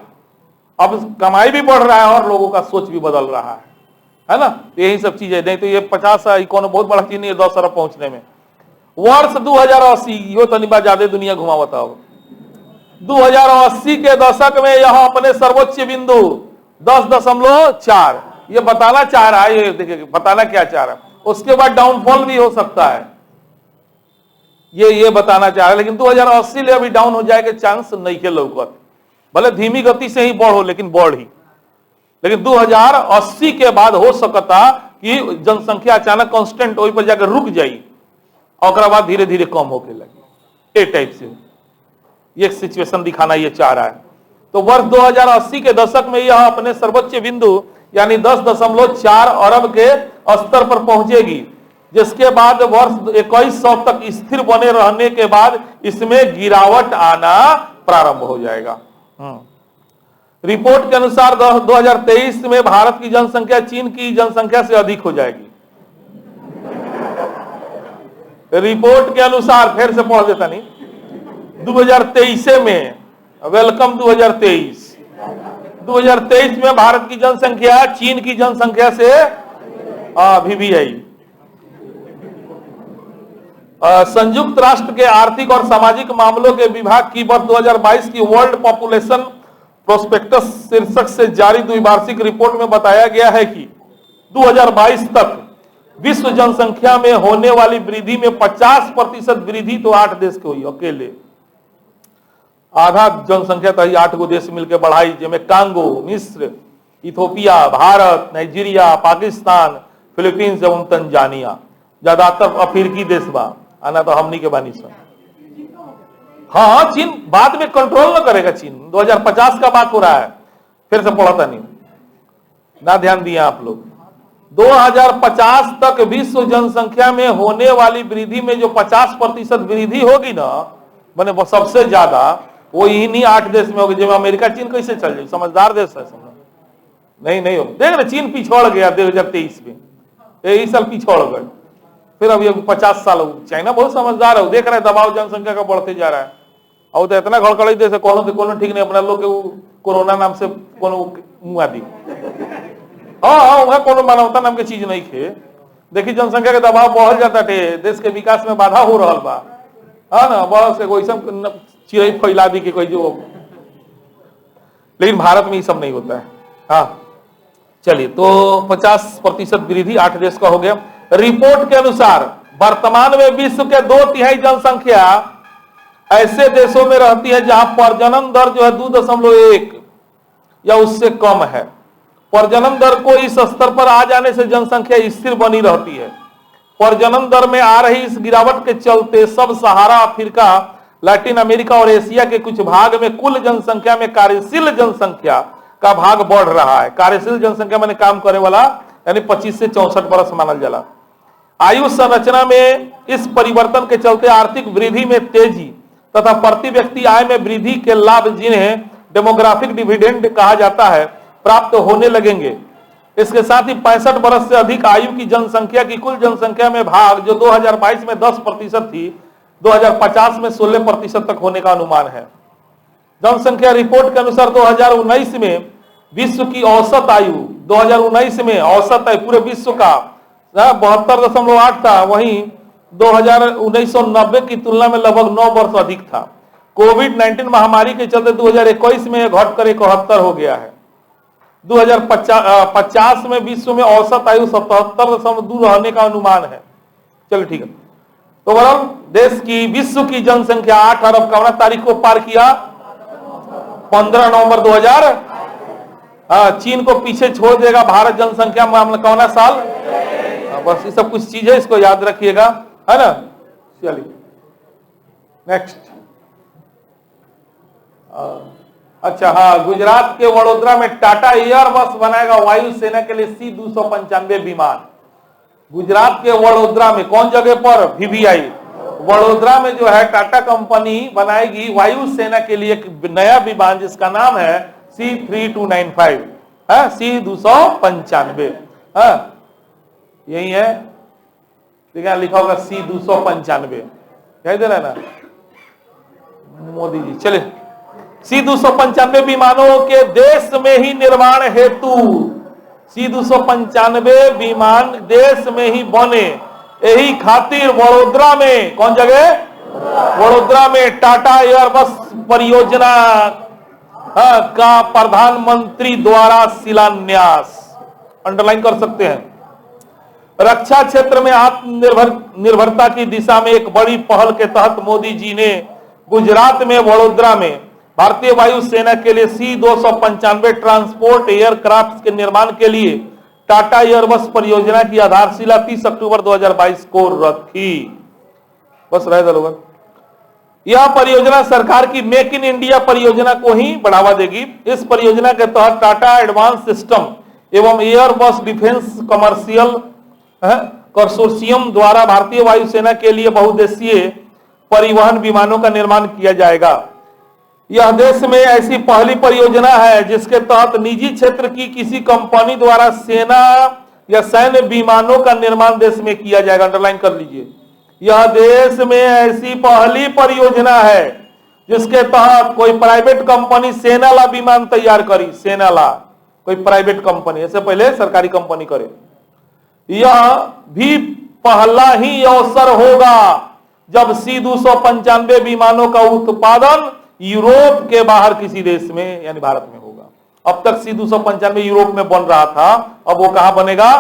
अब कमाई भी बढ़ रहा है और लोगों का सोच भी बदल रहा है ना? यही सब चीजें। नहीं तो ये 50 इकोन बहुत बड़ा चीज नहीं है 10 अरब पहुंचने में। वर्ष 2080, यो तो निबा ज्यादा दुनिया घुमावता हो। 2080 के दशक में यह अपने सर्वोच्च बिंदु 10.4, ये बताना चाह रहा है, ये देखिए बताना क्या चाह रहा है। उसके बाद डाउनफॉल भी हो सकता है, ये बताना चाह रहा है। लेकिन 2080 ले अभी डाउन हो जाएगा चांस नहीं है लौकत, भले धीमी गति से ही बढ़ो लेकिन बढ़ ही। लेकिन 2080 के बाद हो सकता कि जनसंख्या अचानक कांस्टेंट वही पर जाकर रुक जाई और बाद धीरे धीरे कम होके लगी। ए टाइप से ये सिचुएशन दिखाना ये चाह रहा है। तो वर्ष 2080 के दशक में यह अपने सर्वोच्च बिंदु यानी 10.4 अरब के स्तर पर पहुंचेगी, जिसके बाद वर्ष 2100 तक स्थिर बने रहने के बाद इसमें गिरावट आना प्रारंभ हो जाएगा। रिपोर्ट के अनुसार 2023 में भारत की जनसंख्या चीन की जनसंख्या से अधिक हो जाएगी। रिपोर्ट के अनुसार, फिर से पढ़ देता नहीं, 2023 में, वेलकम 2023 में भारत की जनसंख्या चीन की जनसंख्या से अभी भी आई। संयुक्त राष्ट्र के आर्थिक और सामाजिक मामलों के विभाग की वर्ष 2022 की वर्ल्ड पॉपुलेशन प्रोस्पेक्टस शीर्षक से जारी द्विवार्षिक रिपोर्ट में बताया गया है कि 2022 तक विश्व जनसंख्या में होने वाली वृद्धि में 50% वृद्धि तो 8 देश की हुई, अकेले आधा जनसंख्या तो 8 गो देश मिलकर बढ़ाई, जिसमें कांगो, मिस्र, Ethiopia, Bharat, Nigeria, Pakistan, Philippines एवं तंजानिया। ज्यादातर अफ्रीकी देश बा, आना तो हमनी के बानी सब। हाँ, चीन बाद में कंट्रोल न करेगा। चीन 2050 का बात हो रहा है, फिर से पढ़ता नहीं ना, ध्यान दिया आप लोग। 2050 तक विश्व जनसंख्या में होने वाली वृद्धि में जो 50% वृद्धि होगी ना, मैंने वो सबसे ज्यादा वो इन्हीं 8 देश में होगी। जब अमेरिका चीन कैसे चल जाए, समझदार देश है, नहीं हो। देख रहे चीन पिछड़ गया 2023 में, इस साल पिछड़ गए, फिर अभी 50 साल। चाइना बहुत समझदार है, देख रहे हैं दबाव जनसंख्या का बढ़ते जा रहा है। और तो इतना घड़कड़ी देश है, कोनो ठीक नहीं, अपना लोग के कोरोना नाम से कोनो मुआ दी। हाँ, वहां कोनो मानवता नाम की चीज नहीं थे। देखिए जनसंख्या का दबाव बढ़ जाता थे, देश के विकास में बाधा हो रहा बा, है ना, बड़ा से कोई सब चिड़ई फैला दी कि कोई जो। लेकिन भारत में ये सब नहीं होता है। हाँ चलिए, तो 50% वृद्धि 8 देश का हो गया। रिपोर्ट के अनुसार वर्तमान में विश्व के 2/3 जनसंख्या ऐसे देशों में रहती है जहां प्रजनन दर जो है 2.1 या उससे कम है। प्रजनन दर को इस स्तर पर आ जाने से जनसंख्या स्थिर बनी रहती है। प्रजनन दर में आ रही इस गिरावट के चलते सब सहारा अफ्रीका, लैटिन अमेरिका और एशिया के कुछ भाग में कुल जनसंख्या में कार्यशील जनसंख्या का भाग बढ़ रहा है। कार्यशील जनसंख्या माने काम करे वाला यानी 25 से 64 बरस मानल जाला। आयु संरचना में इस परिवर्तन के चलते आर्थिक वृद्धि में तेजी तथा प्रति व्यक्ति आय में वृद्धि के लाभ, जिन्हें डेमोग्राफिक डिविडेंड कहा जाता है, प्राप्त होने लगेंगे। इसके साथ ही 65 वर्ष से अधिक आयु की जनसंख्या की कुल जनसंख्या में भाग, जो 2022 में 10% थी, 2050 में 16% तक होने का अनुमान है। जनसंख्या रिपोर्ट के अनुसार 2019 में विश्व की औसत आयु 2019 में औसत आयु पूरे विश्व का 72.8 था, वहीं 1990 की तुलना में लगभग 9 वर्ष अधिक था। कोविड-19 महामारी के चलते 2021 में घटकर 71 हो गया है। 2050 में विश्व में औसत आयु 77.2 रहने का अनुमान है। चलो ठीक है। तो ओवरऑल देश की विश्व की जनसंख्या 8 अरब कौना तारीख को पार किया? 15 नवंबर 2000। चीन को पीछे छोड़ देगा भारत जनसंख्या मामला कौना साल? बस ये सब कुछ चीज है, इसको याद रखिएगा, है ना। चलिए नेक्स्ट। अच्छा हाँ, गुजरात के वडोदरा में टाटा एयरबस बनाएगा वायुसेना के लिए C-295 विमान। गुजरात के वडोदरा में कौन जगह पर? VVI वडोदरा में जो है टाटा कंपनी बनाएगी वायुसेना के लिए एक नया विमान, जिसका नाम है C-3295, है C-295, यही है, लिखा होगा C-295, कह दे रहा है ना मोदी जी। चलिए, C-295 विमानों के देश में ही निर्माण हेतु C-295 विमान देश में ही बने, यही खातिर वडोदरा में, कौन जगह? वडोदरा में टाटा एयरबस परियोजना का प्रधानमंत्री द्वारा शिलान्यास, अंडरलाइन कर सकते हैं। रक्षा क्षेत्र में आत्मनिर्भरता की दिशा में एक बड़ी पहल के तहत मोदी जी ने गुजरात में वडोदरा में भारतीय वायुसेना के लिए C-295 ट्रांसपोर्ट एयरक्राफ्ट के निर्माण के लिए टाटा एयरबस परियोजना की आधारशिला 30 अक्टूबर 2022 को रखी। बस रह दलोगा। यह परियोजना सरकार की मेक इन इंडिया परियोजना को ही बढ़ावा देगी। इस परियोजना के तहत टाटा एडवांस सिस्टम एवं एयरबस डिफेंस कमर्शियल कंसोर्शियम द्वारा भारतीय वायुसेना के लिए बहुउद्देशीय परिवहन विमानों का निर्माण किया जाएगा। यह देश में ऐसी पहली परियोजना है जिसके तहत निजी क्षेत्र की किसी कंपनी द्वारा सेना या सैन्य विमानों का निर्माण देश में किया जाएगा। अंडरलाइन कर लीजिए, यह देश में ऐसी पहली परियोजना है जिसके तहत कोई प्राइवेट कंपनी सेना ला विमान तैयार करी, सेना ला कोई प्राइवेट कंपनी, ऐसे पहले सरकारी कंपनी करे। यह भी पहला ही अवसर होगा जब C-295 विमानों का उत्पादन यूरोप के बाहर किसी देश में यानी भारत में होगा। अब तक C-295 यूरोप में बन रहा था, अब वो कहां बनेगा?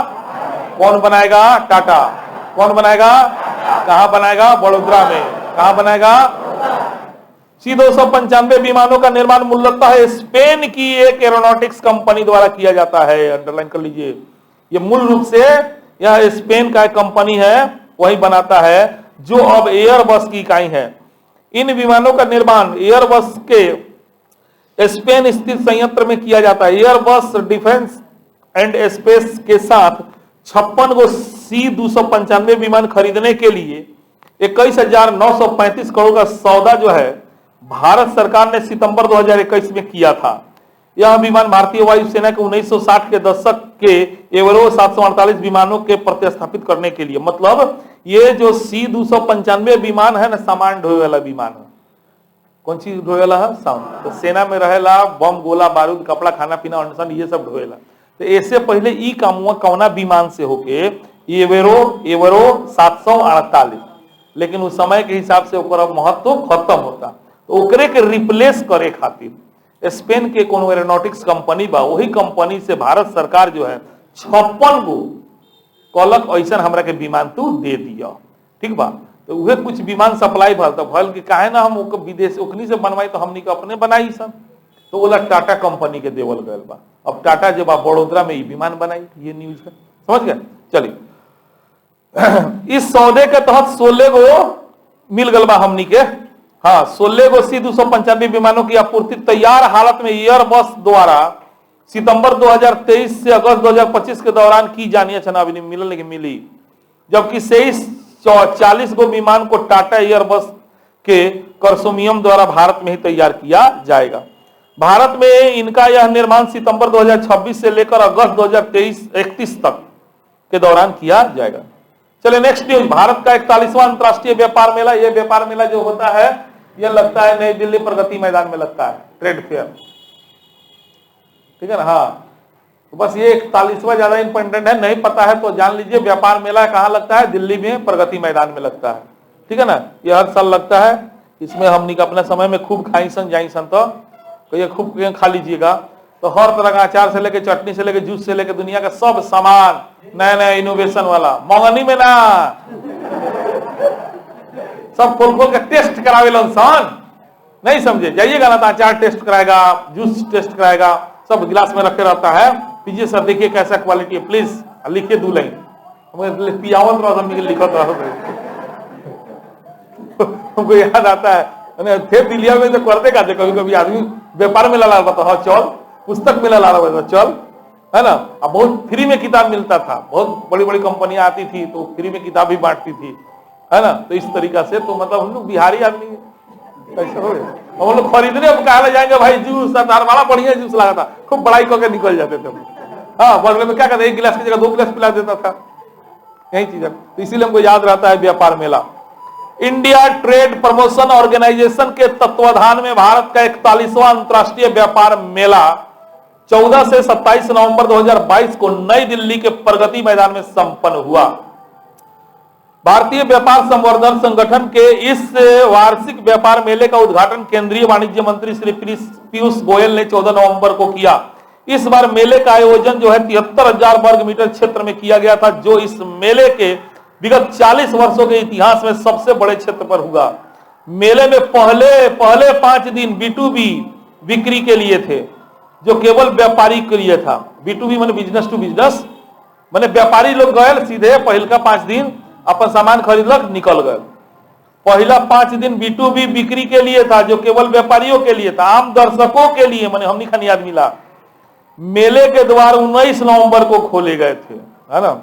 कौन बनाएगा? टाटा। कौन बनाएगा? कहां बनाएगा? वडोदरा में। कहां बनाएगा? C-295 विमानों का निर्माण मूलतः स्पेन की एक एरोनॉटिक्स कंपनी द्वारा किया जाता है। अंडरलाइन कर लीजिए, ये मूल रूप से यह स्पेन का एक कंपनी है, वही बनाता है, जो अब एयरबस की इकाई है। इन विमानों का निर्माण एयरबस के स्पेन स्थित संयंत्र में किया जाता है। एयरबस डिफेंस एंड स्पेस के साथ 56 गो C-295 विमान खरीदने के लिए 21,935 करोड़ का सौदा जो है भारत सरकार ने सितंबर 2021 में किया था। यह विमान भारतीय वायुसेना के 1960 के दशक के एवरो 748 विमानों के प्रतिस्थापित करने के लिए, मतलब ये जो C-295 विमान है ना, सामान ढोए वाला विमान है। कौन चीज ढोए वाला है? सामान। तो सेना में रहेला बम, गोला बारूद, कपड़ा, खाना पीना, अनशन, ये सब ढोएला। तो इससे पहले ई कामुआ कौना विमान से होके एवरो 748, लेकिन उस समय के हिसाब से ओकर महत्व खत्म होता, तो ओकरे के रिप्लेस करे खातिर स्पेन के कोनो एरोनॉटिक्स कंपनी बा, वही कंपनी से भारत सरकार जो है 56 गो कलक ऐसा हमरा के विमान तू दे दिया, ठीक बा। तो वह कुछ विमान सप्लाई भल, तो भल के काहे ना हम विदेश ओकनी से बनवाई, तो हमनी के अपने बनाई सब, तो बोला टाटा कंपनी के देवल गए बा। अब टाटा जब वडोदरा में विमान बनाई, ये न्यूज है, समझ गए। चलिए, इस सौदे के तहत 16 गो मिल गल बा हमनी के, हाँ 16 गो C-295 विमानों की आपूर्ति तैयार हालत में एयरबस द्वारा सितंबर 2023 से अगस्त 2025 के दौरान की जानी है छना भी मिलल लेकिन मिली, जबकि 40 गो विमान को टाटा एयरबस के कंसोर्टियम द्वारा भारत में ही तैयार किया जाएगा। भारत में इनका यह निर्माण सितंबर 2026 से लेकर अगस्त 2031 तक के दौरान किया जाएगा। चलिए नेक्स्ट न्यूज, भारत का 41वां अंतरराष्ट्रीय व्यापार मेला। यह व्यापार मेला जो होता है यह लगता है नई दिल्ली प्रगति मैदान में लगता है, ट्रेड फेयर, ठीक है ना। हाँ, तो बस ये 41वां ज्यादा इंपॉर्टेंट है, नहीं पता है तो जान लीजिए। व्यापार मेला कहाँ लगता है? दिल्ली में प्रगति मैदान में लगता है, ठीक है ना। ये हर साल लगता है। इसमें हमने अपने समय में खूब खाई सन जाई सन, तो ये खूब खा लीजिएगा। तो हर तरह का अचार से लेके चटनी से लेके जूस से लेके दुनिया का सब सामान नया नया इनोवेशन वाला, मंगनी में ना सब खोल खोल के टेस्ट करावे इंसान, नहीं समझे जाइएगा ना तो अचार टेस्ट कराएगा, जूस टेस्ट कराएगा, सब गिलास में रखे रहता है। पीजिए सर, देखिए कैसा क्वालिटी है, प्लीज लिखिए 2 लाइन पियावत रहा लिखत रहा। हमको याद आता है थे दिल्ली में तो करते का थे, कभी कभी आदमी व्यापार में ला रहा था, हाँ चल, पुस्तक में ला रहा था चल, है ना। अब बहुत फ्री में किताब मिलता था, बहुत बड़ी बड़ी कंपनियां आती थी तो फ्री में किताब भी बांटती थी, है ना। तो इस तरीका से तो मतलब हम लोग बिहारी आदमी कैसे हो गए, हम लोग खरीदने अब कहा जाएंगे भाई जूस, बड़ा बढ़िया जूस लगा था, खूब बड़ाई करके निकल जाते थे। हाँ, बदले में क्या कहते, 1 गिलास की जगह 2 गिलास पिला देता था, यही चीज है। तो इसीलिए हमको याद रहता है व्यापार मेला। इंडिया ट्रेड प्रमोशन ऑर्गेनाइजेशन के तत्वाधान में भारत का 41वां अंतरराष्ट्रीय व्यापार मेला 14 से 27 नवंबर 2022 को नई दिल्ली के प्रगति मैदान में संपन्न हुआ। भारतीय व्यापार संवर्धन संगठन के इस वार्षिक व्यापार मेले का उद्घाटन केंद्रीय वाणिज्य मंत्री श्री पीयूष गोयल ने 14 नवंबर को किया। इस बार मेले का आयोजन जो है 73,000 वर्ग मीटर क्षेत्र में किया गया था, जो इस मेले के विगत 40 वर्षों के इतिहास में सबसे बड़े क्षेत्र पर हुआ। मेले में पहले 5 दिन B2B बिक्री के लिए थे, जो केवल व्यापारी के लिए था। B2B माने बिजनेस टू बिजनेस, माने व्यापारी लोग गए सीधे पहल का 5 दिन अपन सामान खरीदलक निकल गए। पहला 5 दिन B2B बिक्री के लिए था, जो केवल व्यापारियों के लिए था, आम दर्शकों के लिए माने हमनी खानी आदमी ला। मेले के द्वार 19 नवंबर को खोले गए थे, है ना।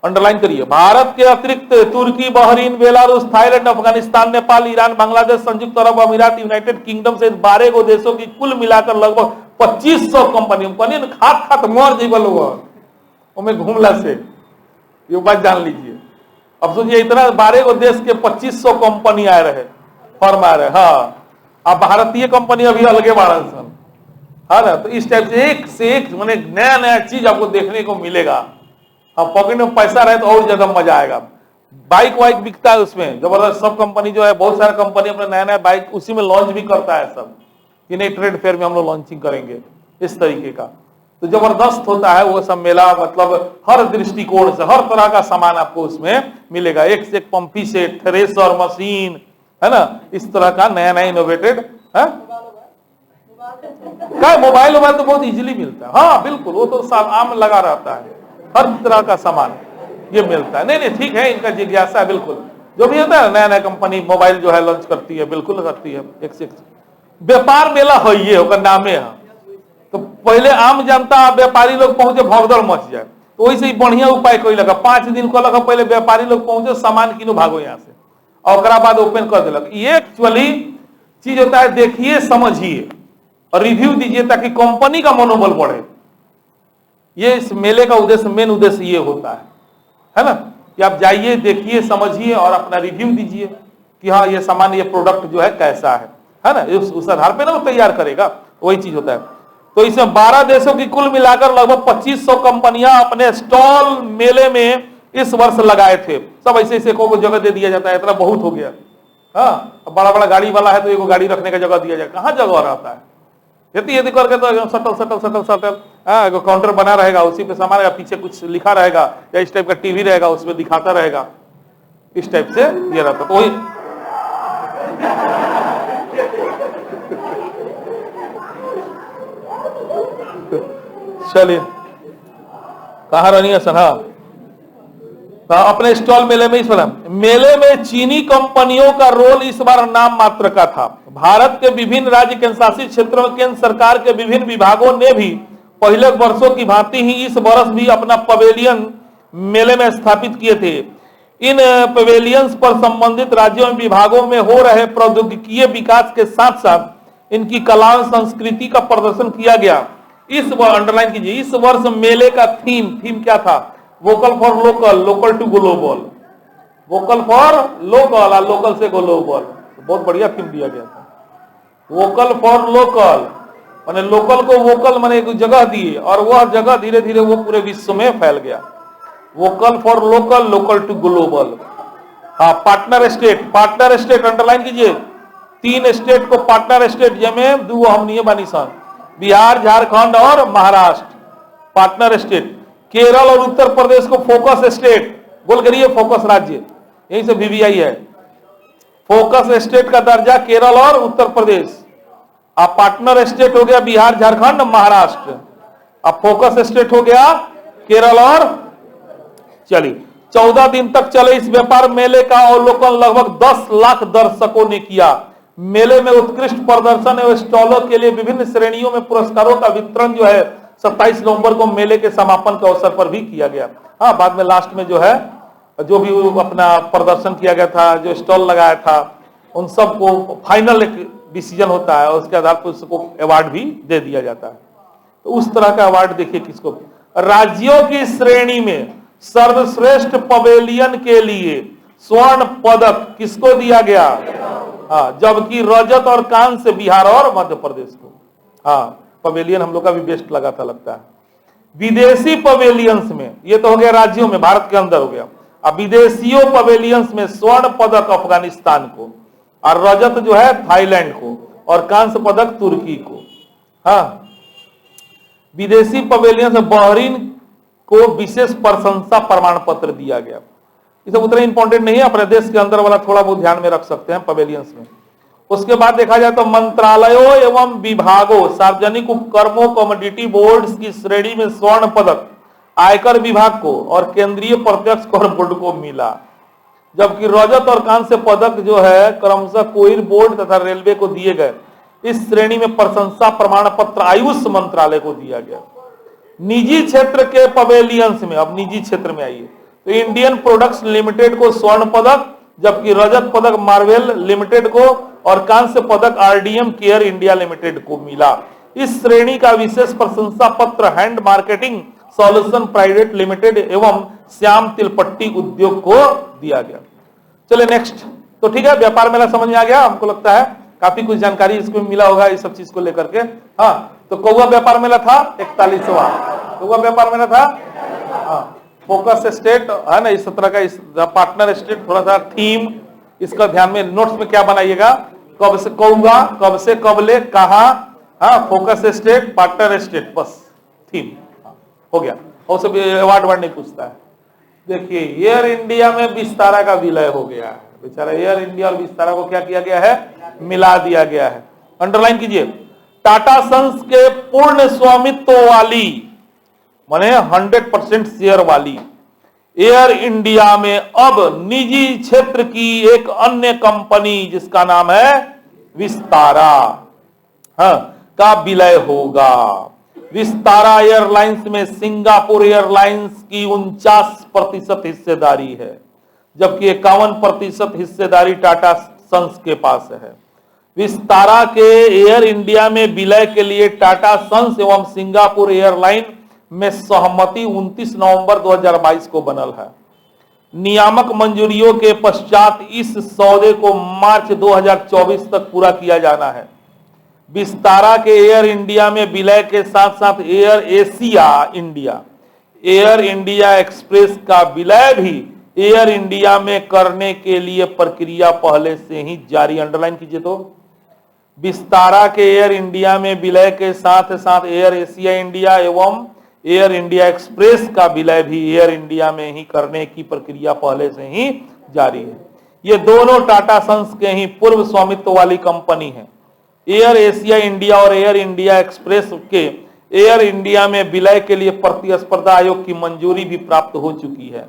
अंडरलाइन करिए, भारत के अतिरिक्त तुर्की, Bahrain, Belarus, Thailand, Afghanistan, Nepal, Iran, Bangladesh, संयुक्त अरब अमीरात, यूनाइटेड किंगडम से 12 गो देशों की कुल मिलाकर लगभग 2500 कंपनी खात मर जीव लोग घूमला से, ये बात जान लीजिए। अब सोचिए इतना 12 गो देश के 2500 कंपनी आए रहे, फर्म आ रहे। हाँ, अब भारतीय कंपनी अभी अलगे बारह सन, है ना। तो इस टाइप से एक मैंने नया नया चीज आपको देखने को मिलेगा। अब पॉकेट में पैसा रहे तो और ज्यादा मजा आएगा। बाइक वाइक बिकता है उसमें जबरदस्त, सब कंपनी जो है, बहुत सारा कंपनी अपने नया नया बाइक उसी में लॉन्च भी करता है सब, कि नहीं ट्रेड फेयर में हम लोग लॉन्चिंग करेंगे, इस तरीके का। तो जबरदस्त होता है वो सब मेला, मतलब हर दृष्टिकोण से हर तरह का सामान आपको उसमें मिलेगा। एक से एक पंपी सेट, थ्रेसर मशीन, है ना, इस तरह का नया नया इनोवेटेड है। क्या मोबाइल तो बहुत इजीली मिलता है, हाँ बिल्कुल, वो तो सब आम लगा रहता है, हर तरह का सामान ये मिलता है। नहीं ठीक है, इनका जिज्ञासा है, बिल्कुल जो भी होता है नया नया कंपनी मोबाइल जो है लॉन्च करती है, बिल्कुल करती है। एक से व्यापार मेला हो, ये होकर नामे है। तो पहले आम जनता व्यापारी लोग पहुंचे, भगदड़ मच जाए, तो वैसे ही बढ़िया उपाय कोई लगा, 5 दिन को लगा, पहले व्यापारी लोग पहुंचे, सामान किनो भागो यहाँ से, और बाद ओपन कर दिलक। ये एक्चुअली चीज होता है, देखिए समझिए और रिव्यू दीजिए ताकि कंपनी का मनोबल बढ़े। ये इस मेले का उद्देश्य, मेन उद्देश्य ये होता है ना, कि आप जाइए, देखिए, समझिए और अपना रिव्यू दीजिए कि हाँ ये सामान, ये प्रोडक्ट जो है कैसा है ना। उस आधार पे ना वो तैयार करेगा, वही चीज होता है। तो इसमें 12 देशों की कुल मिलाकर लगभग 2500 कंपनियां अपने स्टॉल मेले में इस वर्ष लगाए थे। सब ऐसे ऐसे को जगह दे दिया जाता है, इतना बहुत हो गया। हाँ, बड़ा बड़ा गाड़ी वाला है तो एगो गाड़ी रखने का जगह दिया जाए, कहाँ जगह रहता है। यदि करके तो सटल एगो काउंटर बना रहेगा, उसी पे सामान रहेगा, पीछे कुछ लिखा रहेगा या इस टाइप का टीवी रहेगा, उसमें दिखाता रहेगा, इस टाइप से ये रहता। तो वही चलिए, कहाँ रहनी है सर। हाँ अपने स्टॉल मेले में इस बार मेले में चीनी कंपनियों का रोल इस बार नाम मात्र का था। भारत के विभिन्न राज्य केंद्र शासित क्षेत्रों में केंद्र सरकार के विभिन्न विभागों ने भी पहले वर्षों की भांति ही इस वर्ष भी अपना पवेलियन मेले में स्थापित किए थे। इन पवेलियंस पर संबंधित राज्यों में विभागों में हो रहे प्रौद्योगिकीय विकास के साथ साथ इनकी कला और संस्कृति का प्रदर्शन किया गया। इस अंडरलाइन कीजिए, इस वर्ष मेले का थीम क्या था? Vocal for local, local to global, vocal for local और लोकल से ग्लोबल। बहुत बढ़िया थीम दिया गया था। वोकल फॉर लोकल माने लोकल को वोकल माने एक जगह दिए और वह जगह धीरे धीरे वो पूरे विश्व में फैल गया। Vocal for local, local to global. हाँ, पार्टनर स्टेट अंडरलाइन कीजिए। 3 स्टेट को पार्टनर स्टेट जिसमें 2 हमनिये बानी सन, बिहार, झारखंड और महाराष्ट्र पार्टनर स्टेट। केरल और उत्तर प्रदेश को फोकस स्टेट बोल करिए, फोकस राज्य, यहीं से VVI है। फोकस स्टेट का दर्जा केरल और उत्तर प्रदेश। अब पार्टनर स्टेट हो गया बिहार, झारखंड, महाराष्ट्र। अब फोकस स्टेट हो गया केरल और चलिए 14 दिन तक चले इस व्यापार मेले का अवलोकन लगभग 10 लाख दर्शकों ने किया। मेले में उत्कृष्ट प्रदर्शन एवं स्टॉलों के लिए विभिन्न श्रेणियों में पुरस्कारों का वितरण जो है 27 नवंबर को मेले के समापन के अवसर पर भी किया गया। हाँ, बाद में लास्ट में जो है जो भी अपना प्रदर्शन किया गया था, जो स्टॉल लगाया था, उन सबको फाइनल एक डिसीजन होता है और उसके आधार पर उसको अवार्ड भी दे दिया जाता है। तो उस तरह का अवार्ड देखिए किसको। राज्यों की श्रेणी में सर्वश्रेष्ठ पवेलियन के लिए स्वर्ण पदक किसको दिया गया? हाँ, जबकि रजत और कांस्य बिहार और मध्य प्रदेश को। हाँ, पवेलियन हम लोग का भी बेस्ट लगा था लगता है। विदेशी पवेलियंस में, ये तो हो गया राज्यों में, भारत के अंदर हो गया। अब विदेशियों पवेलियंस में स्वर्ण पदक अफगानिस्तान को और रजत जो है थाईलैंड को और कांस्य पदक तुर्की को। हाँ, विदेशी पवेलियंस में बहरीन को विशेष प्रशंसा प्रमाण पत्र दिया गया। ये सब उतना इंपॉर्टेंट नहीं है, अपने देश के अंदर वाला थोड़ा बहुत ध्यान में रख सकते हैं पवेलियंस में। उसके बाद देखा जाए तो मंत्रालयों एवं विभागों, सार्वजनिक उपक्रमों, कमोडिटी बोर्ड्स की श्रेणी में स्वर्ण पदक आयकर विभाग को और केंद्रीय प्रत्यक्ष कर बोर्ड को मिला, जबकि रजत और कांस्य पदक जो है क्रमशः कोयला बोर्ड तथा रेलवे को दिए गए। इस श्रेणी में प्रशंसा प्रमाण पत्र आयुष मंत्रालय को दिया गया। निजी क्षेत्र के पवेलियंस में, अब निजी क्षेत्र में आइए तो इंडियन प्रोडक्ट्स लिमिटेड को स्वर्ण पदक, जबकि रजत पदक मार्वेल लिमिटेड को और कांस्य पदक RDM केयर इंडिया लिमिटेड को मिला। इस श्रेणी का विशेष प्रशंसा पत्र hand marketing solution private limited एवं श्याम तिलपट्टी उद्योग को दिया गया। चलिए नेक्स्ट। तो ठीक है, व्यापार मेला समझ में आ गया, हमको लगता है काफी कुछ जानकारी इसको मिला होगा इस सब चीज को लेकर के। हाँ, तो कौवा व्यापार मेला था 41वां, कौवा व्यापार मेला था। हाँ, फोकस स्टेट है ना, इस तरह का, इस पार्टनर स्टेट, थोड़ा सा थीम इसका ध्यान में नोट्स में क्या बनाइएगा, कब से कौवा, कब से कबले, कहा, हाँ, फोकस स्टेट, पार्टनर स्टेट, बस थीम हो गया। और सब अवार्ड नहीं पूछता है। देखिए एयर इंडिया में विस्तारा का विलय हो गया है, बेचारा एयर इंडिया और विस्तारा को क्या किया गया है, मिला दिया गया है। अंडरलाइन कीजिए, टाटा सन्स के पूर्ण स्वामित्व वाली माने 100% शेयर वाली एयर इंडिया में अब निजी क्षेत्र की एक अन्य कंपनी जिसका नाम है विस्तारा, हाँ, का विलय होगा। विस्तारा एयरलाइंस में सिंगापुर एयरलाइंस की 49% हिस्सेदारी है, जबकि 51% हिस्सेदारी टाटा सन्स के पास है। विस्तारा के एयर इंडिया में विलय के लिए टाटा सन्स एवं सिंगापुर एयरलाइन में सहमति 29 नवंबर 2022 को बनल है। नियामक मंजूरियों के पश्चात इस सौदे को मार्च 2024 तक पूरा किया जाना है। विस्तारा के एयर इंडिया में विलय के साथ साथ air Asia India, air India express का विलय भी एयर इंडिया में करने के लिए प्रक्रिया पहले से ही जारी। अंडरलाइन कीजिए, तो विस्तारा के एयर इंडिया में विलय के साथ साथ एयर एशिया इंडिया एवं एयर इंडिया एक्सप्रेस का विलय भी एयर इंडिया में ही करने की प्रक्रिया पहले से ही जारी है। ये दोनों टाटा सन्स के ही पूर्व स्वामित्व वाली कंपनी है। एयर एशिया इंडिया और एयर इंडिया एक्सप्रेस के एयर इंडिया में विलय के लिए प्रतिस्पर्धा आयोग की मंजूरी भी प्राप्त हो चुकी है।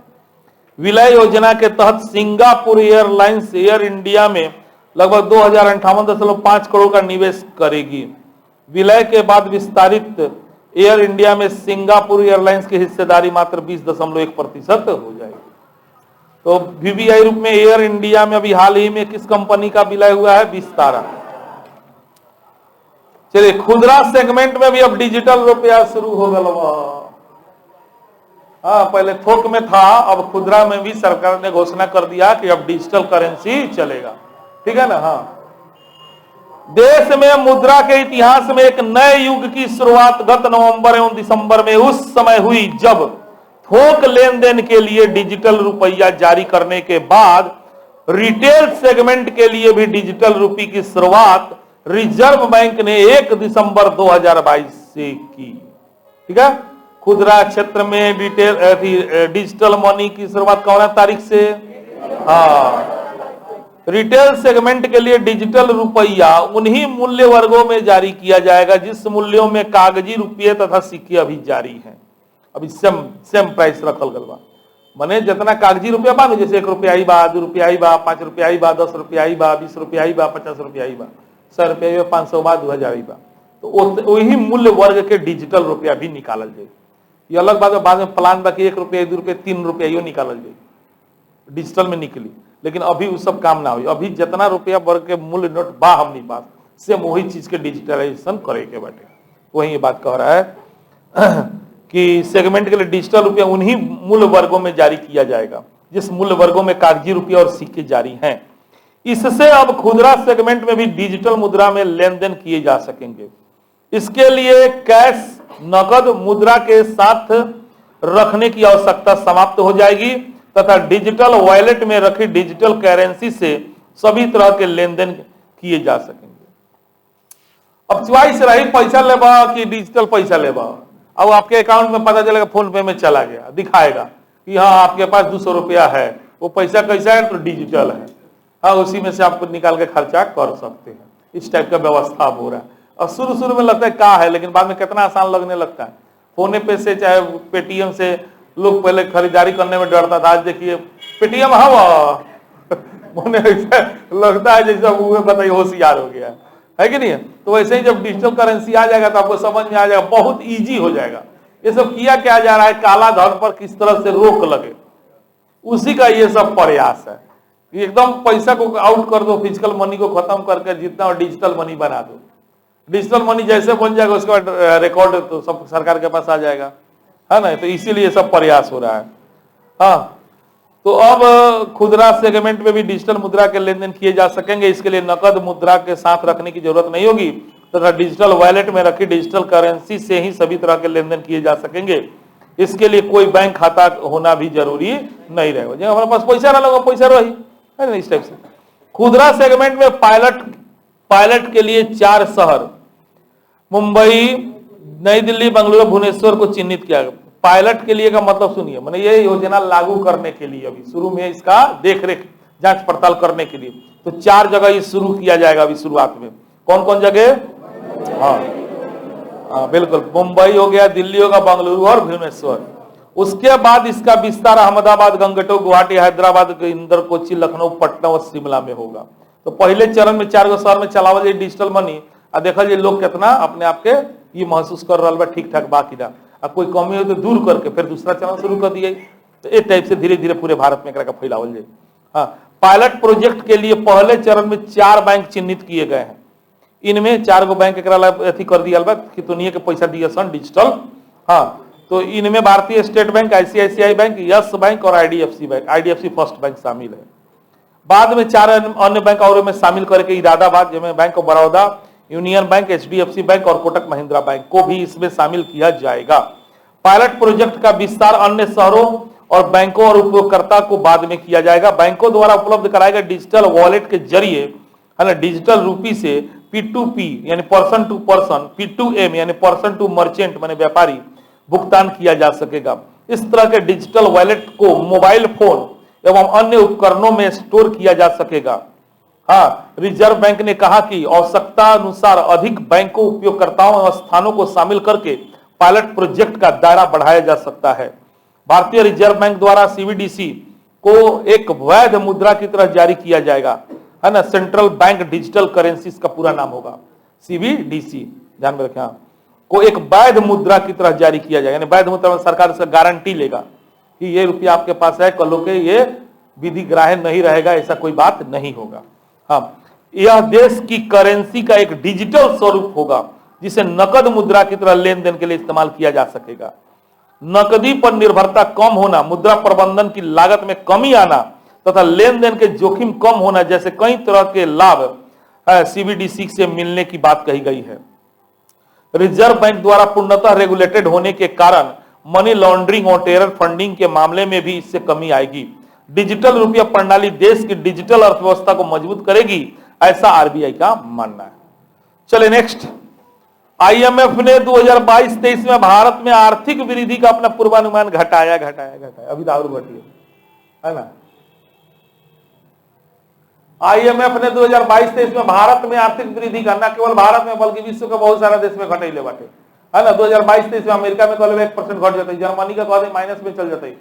विलय योजना के तहत सिंगापुर एयरलाइंस एयर इंडिया में लगभग 2058.5 करोड़ का निवेश करेगी। विलय के बाद विस्तारित एयर इंडिया में सिंगापुर एयरलाइंस की हिस्सेदारी मात्र 20.1% हो जाएगी। तो वीवीआई रूप में एयर इंडिया में अभी हाल ही में किस कंपनी का विलय हुआ है? विस्तारा। चलिए, खुदरा सेगमेंट में भी अब डिजिटल रुपया शुरू हो गया। हाँ, पहले थोक में था, अब खुदरा में भी सरकार ने घोषणा कर दिया कि अब डिजिटल करेंसी चलेगा। ठीक है ना? हाँ, देश में मुद्रा के इतिहास में एक नए युग की शुरुआत गत नवंबर एवं दिसंबर में उस समय हुई जब थोक लेन देन के लिए डिजिटल रुपया जारी करने के बाद रिटेल सेगमेंट के लिए भी डिजिटल रुपये की शुरुआत रिजर्व बैंक ने 1 दिसंबर 2022 से की। ठीक है? खुदरा क्षेत्र में डिजिटल मनी की शुरुआत कौन तारीख से? हाँ, रिटेल सेगमेंट के लिए डिजिटल रुपया उन्हीं मूल्य वर्गों में जारी किया जाएगा जिस मूल्यों में कागजी रुपये तथा सिक्के अभी जारी हैं। अभी सेम प्राइस रखल गल बा, माने जितना कागजी रुपया बा, जैसे 1 रुपया ही बा, 2 रुपया ही बा, 5 रुपया ही बा, 10 रुपया ही बा, 20 रुपया ही बा, 50 रुपया ही बा, 100 रुपया ही बा, 500 बा, 2000 ही बा। तो वही मूल्य वर्ग के डिजिटल रुपया भी निकालल जाए। ये अलग बात है, बाद में प्लान बा कि 1 रुपया, 2 रुपया, 3 रुपया निकालल जाए, डिजिटल में निकली। लेकिन अभी वो सब काम ना हुई। अभी जितना रुपया वर्ग के मूल्य नोट बा हमनी पास, सेम वही चीज के डिजिटलाइजेशन करे के बाटे। वही ये बात कह रहा है कि सेगमेंट के लिए डिजिटल रुपया उन्हीं मूल्य वर्गों में जारी किया जाएगा जिस मूल्य वर्गों में कागजी रुपया और सिक्के जारी हैं। इससे अब खुदरा सेगमेंट में भी डिजिटल मुद्रा में लेन देन किए जा सकेंगे। इसके लिए कैश नकद मुद्रा के साथ रखने की आवश्यकता समाप्त हो जाएगी तथा डिजिटल वॉलेट में रखी डिजिटल करेंसी से सभी तरह के लेन देन किए जा सकेंगे। अब चॉइस रही पैसा लेबा कि डिजिटल पैसा लेबा। अब आपके अकाउंट में पता चलेगा, फोन पे में चला गया, दिखाएगा कि हाँ आपके पास 200 रुपया है, वो पैसा कैसा है? तो डिजिटल है। हाँ, उसी में से आप निकाल के खर्चा कर सकते हैं। इस टाइप का व्यवस्था हो रहा है। और शुरू में लगता है क्या है, लेकिन बाद में कितना आसान लगने लगता है। फोने पे से चाहे पेटीएम से लोग पहले खरीदारी करने में डरता था, आज देखिए पेटीएम हवा मुझे ऐसा लगता है जैसे मुझे बताइए होशियार हो गया है कि नहीं? तो वैसे ही जब डिजिटल करेंसी आ जाएगा तो आपको समझ में आ जाएगा, बहुत इजी हो जाएगा। ये सब किया क्या जा रहा है, काला धन पर किस तरह से रोक लगे, उसी का ये सब प्रयास है। एकदम पैसा को आउट कर दो, फिजिकल मनी को खत्म करके जितना डिजिटल मनी बना दो। डिजिटल मनी जैसे बन जाएगा उसके बाद रिकॉर्ड तो सब सरकार के पास आ जाएगा, है ना? तो इसीलिए सब प्रयास हो रहा है। हाँ, तो अब खुदरा सेगमेंट में भी डिजिटल मुद्रा के लेन देन किए जा सकेंगे। इसके लिए नकद मुद्रा के साथ रखने की जरूरत नहीं होगी तथा डिजिटल वॉलेट में रखी डिजिटल करेंसी से ही सभी तरह के लेन देन किए जा सकेंगे। इसके लिए कोई बैंक खाता होना भी जरूरी नहीं रहेगा। जब हमारे पास पैसा रहेगा, पैसा रही है ना, इस टाइप से। खुदरा सेगमेंट में पायलट के लिए 4 शहर मुंबई, नई दिल्ली, बेंगलुरु, भुवनेश्वर को चिन्हित किया गया। पायलट के लिए का मतलब सुनिए, मैंने ये योजना लागू करने के लिए अभी शुरू में इसका देखरेख जांच पड़ताल करने के लिए तो 4 जगह ये शुरू किया जाएगा अभी शुरुआत में। कौन कौन जगह? हाँ, बिल्कुल, मुंबई हो गया, दिल्ली होगा, बेंगलुरु और भुवनेश्वर। उसके बाद इसका विस्तार अहमदाबाद, गंगटोक, गुवाहाटी, हैदराबाद, इंदौर, कोच्चि, लखनऊ, पटना और शिमला में होगा। तो पहले चरण में 4 शहर में चलावल जाए डिजिटल मनी। और देखल जाए लोग कितना अपने आप के ये महसूस कर रहा बा ठीक ठाक बाकी ना, अब कोई कमी हो तो दूर करके फिर दूसरा चरण शुरू कर दिए। तो एक टाइप से धीरे धीरे पूरे भारत में फैलावल जाए। हाँ, पायलट प्रोजेक्ट के लिए पहले चरण में 4 बैंक चिन्हित किए गए हैं। इनमें 4 गो बैंक अथी कर दिया कि दुनिया के पैसा दिए सन डिजिटल। हाँ, तो इनमें भारतीय state bank, ICICI bank, yes bank और IDFC bank, IDFC first bank शामिल है। बाद में 4 अन्य बैंक और में शामिल करके इरादाबाद जिसमें bank of Baroda, union bank, HDFC bank और कोटक महिंद्रा बैंक को भी इसमें शामिल किया जाएगा। पायलट प्रोजेक्ट का विस्तार अन्य शहरों और बैंकों और उपयोगकर्ता को बाद में किया जाएगा। बैंकों द्वारा उपलब्ध कराए गए डिजिटल वॉलेट के जरिए है ना डिजिटल रूपी से P2P यानी पर्सन टू पर्सन, P2M यानी पर्सन टू मर्चेंट माने व्यापारी भुगतान किया जा सकेगा। इस तरह के डिजिटल वॉलेट को मोबाइल फोन एवं अन्य उपकरणों में स्टोर किया जा सकेगा। हाँ, रिजर्व बैंक ने कहा कि आवश्यकता अनुसार अधिक बैंकों, उपयोगकर्ताओं और स्थानों को शामिल करके पायलट प्रोजेक्ट का दायरा बढ़ाया जा सकता है। भारतीय रिजर्व बैंक द्वारा CBDC को एक वैध मुद्रा की तरह जारी किया जाएगा, है ना। सेंट्रल बैंक डिजिटल करेंसी इसका पूरा नाम होगा, CBDC, ध्यान में रखें। को एक वैध मुद्रा की तरह जारी किया जाएगा, यानी वैध मुद्रा में सरकार इसका गारंटी लेगा कि ये रुपया आपके पास है, कल के ये विधि ग्राह्य नहीं रहेगा, ऐसा कोई बात नहीं होगा। हाँ, यह देश की करेंसी का एक डिजिटल स्वरूप होगा जिसे नकद मुद्रा की तरह लेन देन के लिए इस्तेमाल किया जा सकेगा। नकदी पर निर्भरता कम होना, मुद्रा प्रबंधन की लागत में कमी आना तथा लेन देन के जोखिम कम होना जैसे कई तरह के लाभ CBDC से मिलने की बात कही गई है। रिजर्व बैंक द्वारा पूर्णतः रेगुलेटेड होने के कारण मनी लॉन्ड्रिंग और टेरर फंडिंग के मामले में भी इससे कमी आएगी। डिजिटल रुपया प्रणाली देश की डिजिटल अर्थव्यवस्था को मजबूत करेगी, ऐसा RBI का मानना है। चलिए नेक्स्ट, IMF ने 2022-23 में भारत में आर्थिक वृद्धि का अपना पूर्वानुमान घटाया, अभी तो और घटी है ना। IMF ने 2022-23 में भारत में आर्थिक वृद्धि का, न केवल भारत में बल्कि विश्व के बहुत सारा देश में घटेले बाटे, है ना। 2022-23 में अमेरिका में कहले 1% घट जाते, जर्मनी का कहते माइनस में चल जाते,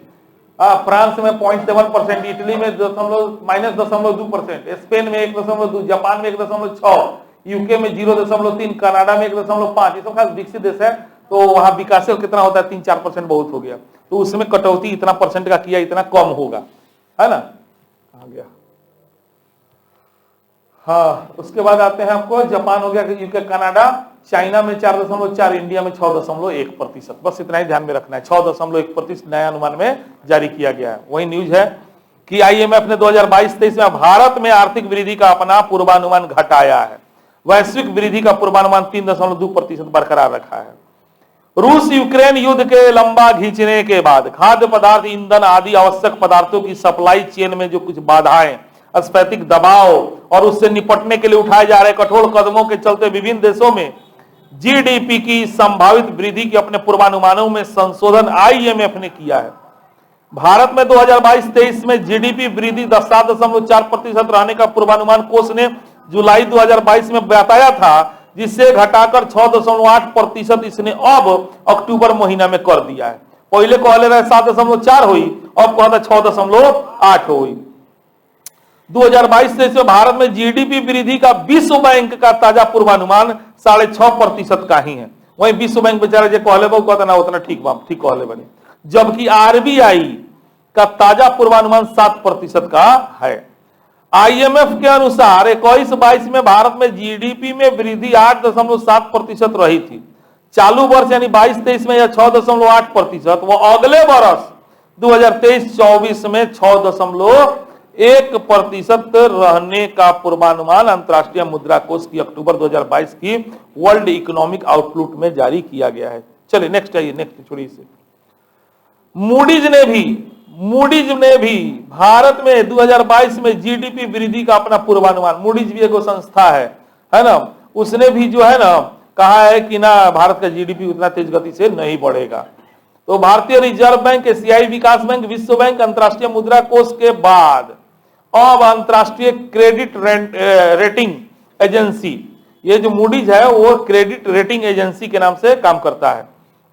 फ्रांस में 0.7%, इटली में -0.2%, स्पेन में 1.2%, जापान में 1.6%, यूके में 0.3%, कनाडा में 1.5%। ये सब खास विकसित देश है, तो वहां विकासशील कितना होता है, 3-4% बहुत हो गया, तो उसमें कटौती इतना परसेंट का किया, इतना कम होगा, है ना। आ गया, हाँ। उसके बाद आते हैं आपको, जापान हो गया, यूके, कनाडा, चाइना में 4.4%, इंडिया में 6.1%। बस इतना ही ध्यान में रखना है, 6.1% नया अनुमान में जारी किया गया है। वही न्यूज है कि IMF ने 2022-23 में भारत में आर्थिक वृद्धि का अपना पूर्वानुमान घटाया है। वैश्विक वृद्धि का पूर्वानुमान 3.2% बरकरार रखा है। रूस यूक्रेन युद्ध के लंबा खींचने के बाद खाद्य पदार्थ, ईंधन आदि आवश्यक पदार्थों की सप्लाई चेन में जो कुछ बाधाएं, स्फैतिक दबाव और उससे निपटने के लिए उठाए जा रहे कठोर कदमों के चलते विभिन्न देशों में GDP की संभावित वृद्धि के अपने पूर्वानुमानों में संशोधन IMF ने किया है। भारत में 2022-23 में GDP वृद्धि 7.4% रहने का पूर्वानुमान कोष ने जुलाई 2022 में बताया था, जिससे घटाकर 6.8% इसने अब अक्टूबर महीना में कर दिया है। पहले कहले रहे 7.4 हुई, अब कहता 6.8 हुई। 2022-23 में भारत में GDP वृद्धि का विश्व बैंक का ताजा पूर्वानुमान 6.5% का ही है। वहीं विश्व बैंक बेचारा जो कहले वो कहता ना उतना ठीक कहले बने, जबकि RBI का ताजा पूर्वानुमान 7% का है। IMF के अनुसार 21-22 में भारत में GDP में वृद्धि 8.7% रही थी। चालू वर्ष यानी 22-23 में यह 6.8%, वो अगले वर्ष 2023-24 में 6.1% रहने का पूर्वानुमान अंतर्राष्ट्रीय मुद्रा कोष की अक्टूबर 2022 की वर्ल्ड इकोनॉमिक आउटलुक में जारी किया गया है। चलिए नेक्स्ट आइए, नेक्स्ट छोड़िए से। मूडीज ने भी भारत में 2022 में GDP वृद्धि का अपना पूर्वानुमान, मूडीज भी एक संस्था है ना, उसने भी जो है ना कहा है कि ना भारत का GDP उतना तेज गति से नहीं बढ़ेगा। तो भारतीय रिजर्व बैंक, एशियाई विकास बैंक, विश्व बैंक, अंतर्राष्ट्रीय मुद्रा कोष के बाद अब अंतर्राष्ट्रीय क्रेडिट रेटिंग एजेंसी, ये जो मूडीज है वो क्रेडिट रेटिंग एजेंसी के नाम से काम करता है।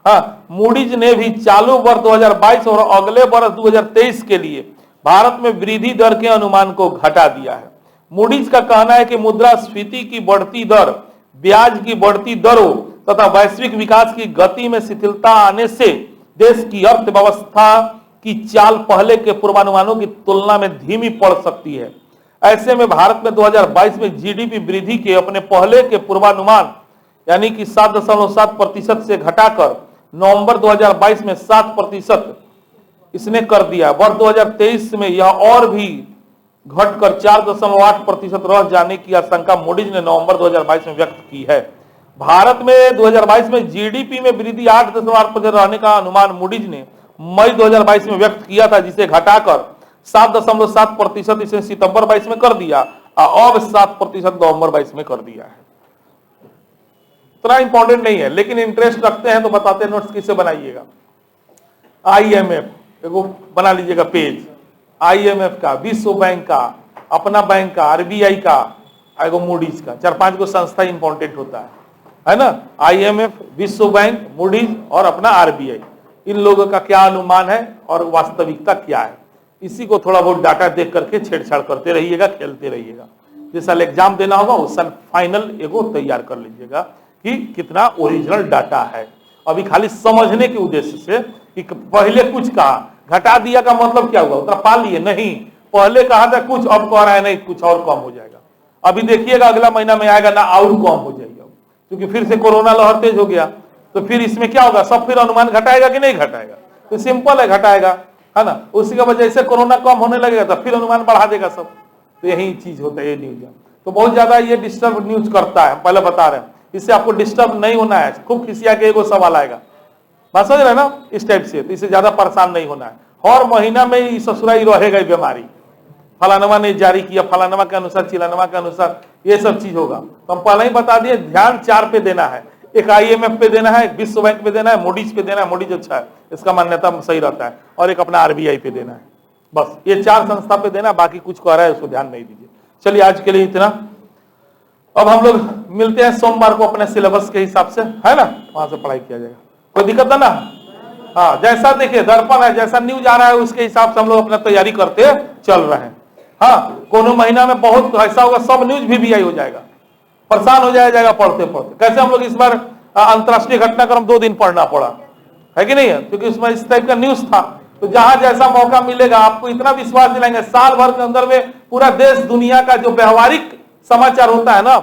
हाँ, मूडीज ने भी चालू वर्ष 2022 और अगले वर्ष 2023 के लिए भारत में वृद्धि दर के अनुमान को घटा दिया है। मूडीज का कहना है कि मुद्रास्फीति की बढ़ती दर, ब्याज की बढ़ती दरों तथा वैश्विक विकास की गति में शिथिलता आने से देश की अर्थव्यवस्था की चाल पहले के पूर्वानुमानों की तुलना में धीमी पड़ सकती है। ऐसे में भारत में 2022 में GDP वृद्धि के अपने पहले के पूर्वानुमान यानी कि 7.7% से घटाकर नवंबर 2022 में 7% इसने कर दिया। वर्ष 2023 में यह और भी घटकर 4.8% रह जाने की आशंका मूडीज ने नवंबर 2022 में व्यक्त की है। भारत में 2022 में GDP में वृद्धि 8.8% रहने का अनुमान मूडीज ने मई 2022 में व्यक्त किया था, जिसे घटाकर 7.7% इसे सितंबर 22 में कर दिया और अब 7% नवंबर 22 में कर दिया है। इतना इंपॉर्टेंट नहीं है, लेकिन इंटरेस्ट रखते हैं तो बताते हैं नोट्स किससे बनाइएगा। IMF एगो बना लीजिएगा पेज, IMF का, विश्व बैंक का, अपना बैंक का, RBI का, एगो मूडीज का, 4-5 गो संस्था इंपॉर्टेंट होता है ना। IMF, विश्व बैंक, मूडीज और अपना RBI, इन लोगों का क्या अनुमान है और वास्तविकता क्या है, इसी को थोड़ा बहुत डाटा देख करके छेड़छाड़ करते रहिएगा, खेलते रहिएगा। जिस साल एग्जाम देना होगा उस साल फाइनल एगो तैयार कर लीजिएगा कि कितना ओरिजिनल डाटा है। अभी खाली समझने के उद्देश्य से कि पहले कुछ कहा, घटा दिया का मतलब क्या हुआ, उतना पा लिए नहीं, पहले कहा था कुछ, अब कह रहा है नहीं कुछ और कम हो जाएगा। अभी देखिएगा अगला महीना में आएगा ना और कम हो जाएगा, क्योंकि फिर से कोरोना लहर तेज हो गया। तो फिर इसमें क्या होगा, सब फिर अनुमान घटाएगा कि नहीं घटाएगा, तो सिंपल है घटाएगा, है ना। उसी की वजह से कोरोना कम होने लगेगा तो फिर अनुमान बढ़ा देगा सब। तो यही चीज होता है ये न्यूज। तो बहुत ज्यादा ये डिस्टर्ब न्यूज करता है, पहले बता रहे हैं, इससे आपको डिस्टर्ब नहीं होना है। खूब खिसिया के एगो सवाल आएगा, बात समझ रहे ना, इस टाइप से। तो इससे ज्यादा परेशान नहीं होना है। हर महीना में ससुराई रहेगा बीमारी, फलानवा ने जारी किया, फलानवा के अनुसार, चिलानवा के अनुसार, ये सब चीज होगा। तो हम पहले ही बता दिए, ध्यान 4 पे देना है। एक IMF पे देना है, एक विश्व बैंक पे देना है, मोडीज पे देना है, मोडीज अच्छा है, इसका मान्यता सही रहता है, और एक अपना RBI पे देना है। बस ये 4 संस्था पे देना, बाकी कुछ कह रहा है उसको ध्यान नहीं दीजिए। चलिए आज के लिए इतना। अब हम लोग मिलते हैं सोमवार को अपने सिलेबस के हिसाब से, है ना, वहां से पढ़ाई किया जाएगा। कोई दिक्कत है ना? हाँ, जैसा देखिए दर्पण है, जैसा न्यूज आ रहा है उसके हिसाब से हम लोग अपना तैयारी करते चल रहे हैं। हाँ, कोनो महीना में बहुत ऐसा होगा सब न्यूज भी हो जाएगा, परेशान हो जाएगा पढ़ते पढ़ते। कैसे हम लोग इस बार अंतर्राष्ट्रीय घटनाक्रम 2 दिन पढ़ना पड़ा है कि नहीं है, क्योंकि उसमें इस टाइप का न्यूज था। तो जहां जैसा मौका मिलेगा आपको इतना विश्वास दिलाएंगे, साल भर के अंदर में पूरा देश दुनिया का जो व्यवहारिक समाचार होता है ना,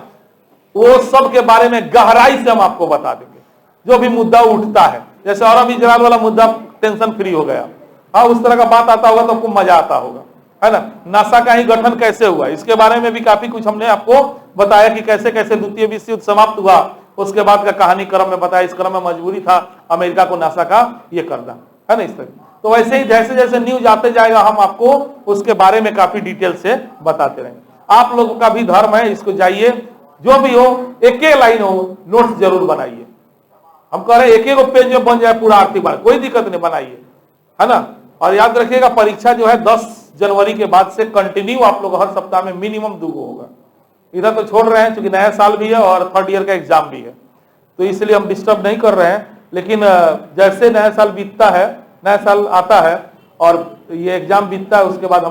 वो सब के बारे में गहराई से हम आपको बता देंगे। जो भी मुद्दा उठता है, जैसे अरब इजराइल वाला मुद्दा टेंशन फ्री हो गया, हाँ उस तरह का बात आता होगा तो आपको मजा आता होगा, है ना। नासा का ही गठन कैसे हुआ, इसके बारे में भी काफी कुछ हमने आपको बताया कि कैसे कैसे द्वितीय विश्व युद्ध समाप्त हुआ, उसके बाद का कहानी क्रम में बताया। इस क्रम में मजबूरी था अमेरिका को नासा का ये करना, है ना, इस तरह। तो वैसे ही जैसे जैसे न्यूज आते जाएगा हम आपको उसके बारे में काफी डिटेल से बताते रहेंगे। आप लोगों का भी धर्म है, इसको जाइए, जो भी हो एक एक लाइन हो नोट्स जरूर बनाइए। हम कह रहे हैं एक एक पेज में बन जाए पूरा आर्थिक बार, कोई दिक्कत नहीं, बनाइए, है ना। और याद रखिएगा परीक्षा जो है 10 जनवरी के बाद से कंटिन्यू आप लोग हर सप्ताह में मिनिमम 2 होगा। इधर तो छोड़ रहे हैं क्योंकि नया साल भी है और 3rd ईयर का एग्जाम भी है, तो इसलिए हम डिस्टर्ब नहीं कर रहे हैं। लेकिन जैसे नया साल बीतता है, नया साल आता है और ये एग्जाम बीतता है, उसके बाद हम